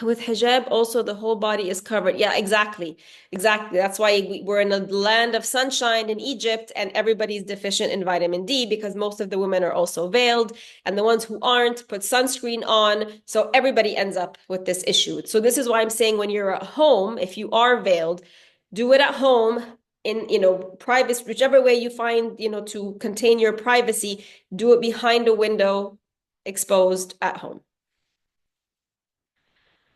With hijab, also the whole body is covered. Yeah, exactly. That's why we're in a land of sunshine in Egypt, and everybody's deficient in vitamin D because most of the women are also veiled, and the ones who aren't put sunscreen on. So everybody ends up with this issue. So this is why I'm saying when you're at home, if you are veiled, do it at home in, privacy, whichever way you find, to contain your privacy, do it behind a window, exposed at home.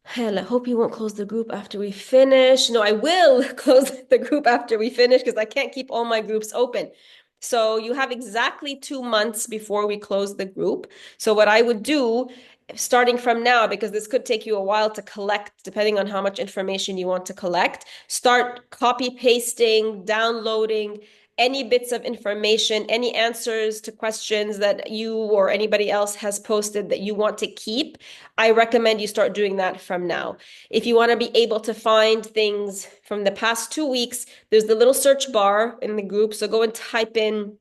Hell, I hope you won't close the group after we finish. No, I will close the group after we finish because I can't keep all my groups open. So you have exactly 2 months before we close the group. So what I would do, starting from now, because this could take you a while to collect, depending on how much information you want to collect, start copy pasting, downloading any bits of information, any answers to questions that you or anybody else has posted that you want to keep. I recommend you start doing that from now. If you want to be able to find things from the past 2 weeks, there's the little search bar in the group. So go and type in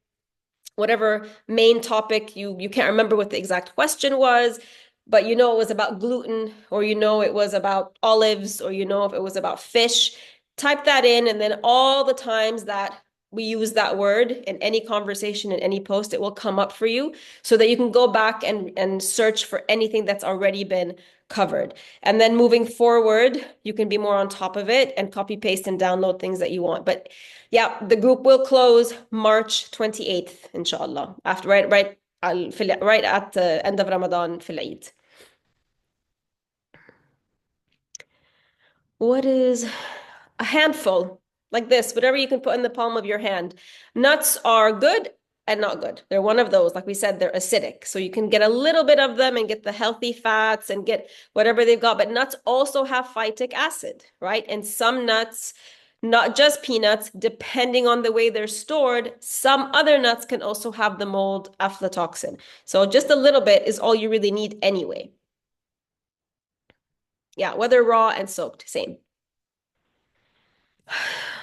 whatever main topic you can't remember what the exact question was, but it was about gluten, or it was about olives, or if it was about fish. Type that in, and then all the times that we use that word in any conversation, in any post, it will come up for you so that you can go back and search for anything that's already been covered. And then moving forward, you can be more on top of it and copy paste and download things that you want. But yeah, the group will close March 28th, inshallah, after right at the end of Ramadan fil Eid. What is a handful? Like this, whatever you can put in the palm of your hand. Nuts are good and not good. They're one of those. Like we said, they're acidic. So you can get a little bit of them and get the healthy fats and get whatever they've got. But nuts also have phytic acid, right? And some nuts, not just peanuts, depending on the way they're stored, some other nuts can also have the mold aflatoxin. So just a little bit is all you really need anyway. Yeah, whether raw and soaked, same.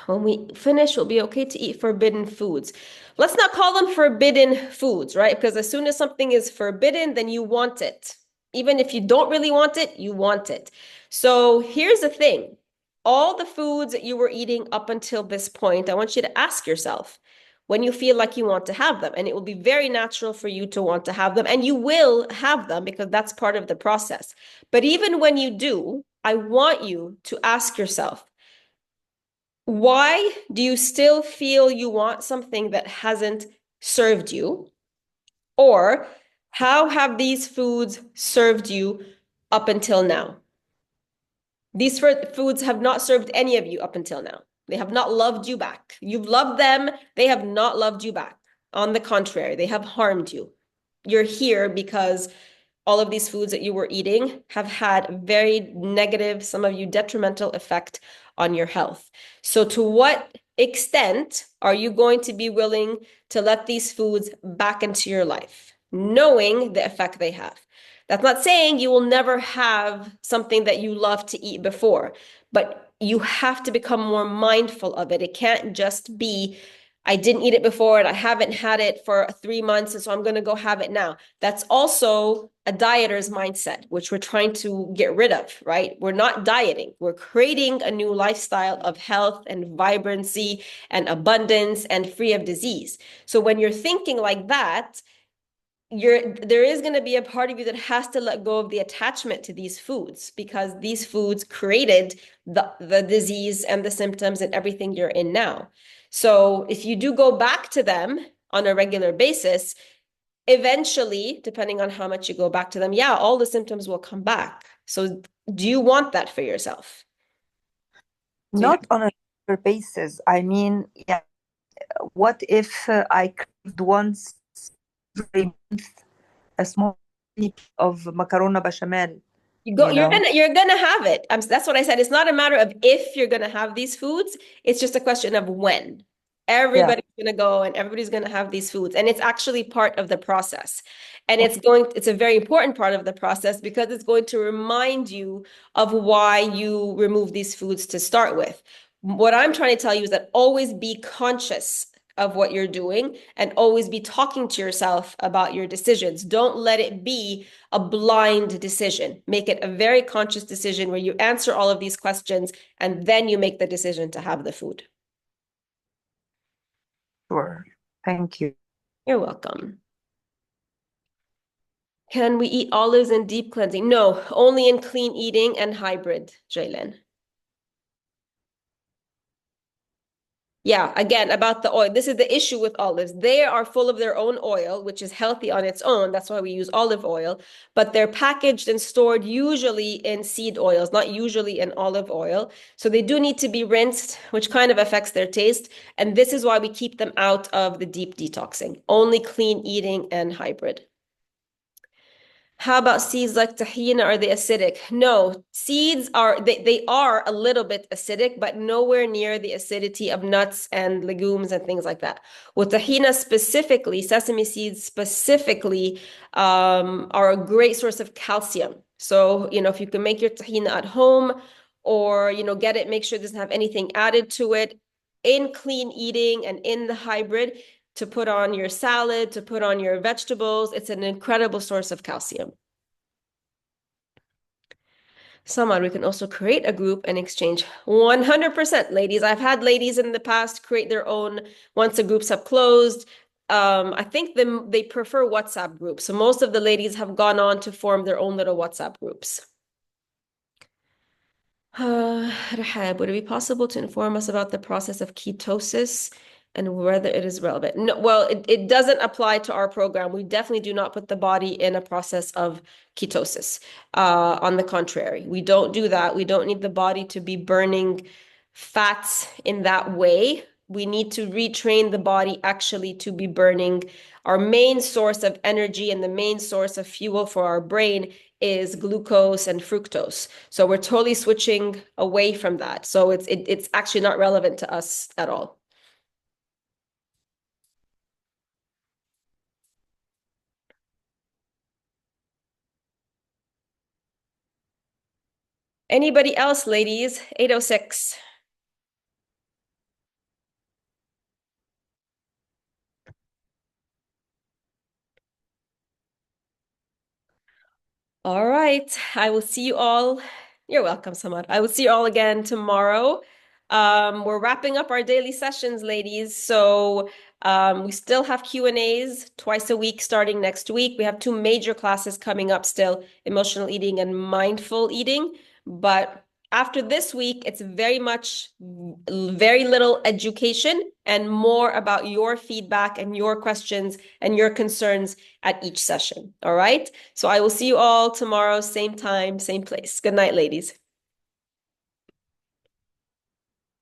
When we finish, it'll be okay to eat forbidden foods. Let's not call them forbidden foods, right? Because as soon as something is forbidden, then you want it. Even if you don't really want it, you want it. So here's the thing. All the foods that you were eating up until this point, I want you to ask yourself when you feel like you want to have them. And it will be very natural for you to want to have them. And you will have them because that's part of the process. But even when you do, I want you to ask yourself, why do you still feel you want something that hasn't served you? Or how have these foods served you up until now? These foods have not served any of you up until now. They have not loved you back. You've loved them. They have not loved you back. On the contrary, they have harmed you. You're here because all of these foods that you were eating have had very negative, some of you detrimental effect on your health. So to what extent are you going to be willing to let these foods back into your life, knowing the effect they have? That's not saying you will never have something that you love to eat before, but you have to become more mindful of it. It can't just be, I didn't eat it before and I haven't had it for 3 months, and so I'm going to go have it now. That's also a dieter's mindset, which we're trying to get rid of, right? We're not dieting. We're creating a new lifestyle of health and vibrancy and abundance and free of disease. So when you're thinking like that, there is going to be a part of you that has to let go of the attachment to these foods, because these foods created the disease and the symptoms and everything you're in now. So if you do go back to them on a regular basis, eventually, depending on how much you go back to them, yeah, all the symptoms will come back. So do you want that for yourself? Not on a regular basis. I mean, yeah, what if I craved once every month a small piece of macarona bechamel? You're gonna have it. That's what I said. It's not a matter of if you're gonna have these foods. It's just a question of when. Everybody's going to go and everybody's going to have these foods. And it's actually part of the process. And it's a very important part of the process because it's going to remind you of why you remove these foods to start with. What I'm trying to tell you is that always be conscious of what you're doing and always be talking to yourself about your decisions. Don't let it be a blind decision. Make it a very conscious decision where you answer all of these questions and then you make the decision to have the food. Sure. Thank you. You're welcome. Can we eat olives in deep cleansing? No, only in clean eating and hybrid, Jaylen. Yeah, again, about the oil. This is the issue with olives. They are full of their own oil, which is healthy on its own. That's why we use olive oil. But they're packaged and stored usually in seed oils, not usually in olive oil. So they do need to be rinsed, which kind of affects their taste. And this is why we keep them out of the deep detoxing. Only clean eating and hybrid. How about seeds like tahina? Are they acidic? No, seeds are, they are a little bit acidic, but nowhere near the acidity of nuts and legumes and things like that. With tahina specifically, sesame seeds specifically are a great source of calcium. So, if you can make your tahina at home or, get it, make sure it doesn't have anything added to it in clean eating and in the hybrid, to put on your salad, to put on your vegetables. It's an incredible source of calcium. Samad, we can also create a group and exchange. 100%, ladies. I've had ladies in the past create their own once the groups have closed. I think they prefer WhatsApp groups. So most of the ladies have gone on to form their own little WhatsApp groups. Rahab, would it be possible to inform us about the process of ketosis and whether it is relevant? No, well, it doesn't apply to our program. We definitely do not put the body in a process of ketosis. On the contrary, we don't do that. We don't need the body to be burning fats in that way. We need to retrain the body actually to be burning. Our main source of energy and the main source of fuel for our brain is glucose and fructose. So we're totally switching away from that. So it's actually not relevant to us at all. Anybody else, ladies? 806. All right. I will see you all. You're welcome, Samad. I will see you all again tomorrow. We're wrapping up our daily sessions, ladies. So we still have Q&As twice a week starting next week. We have 2 major classes coming up still, emotional eating and mindful eating. But after this week, it's very little education and more about your feedback and your questions and your concerns at each session. All right. So I will see you all tomorrow, same time, same place. Good night, ladies.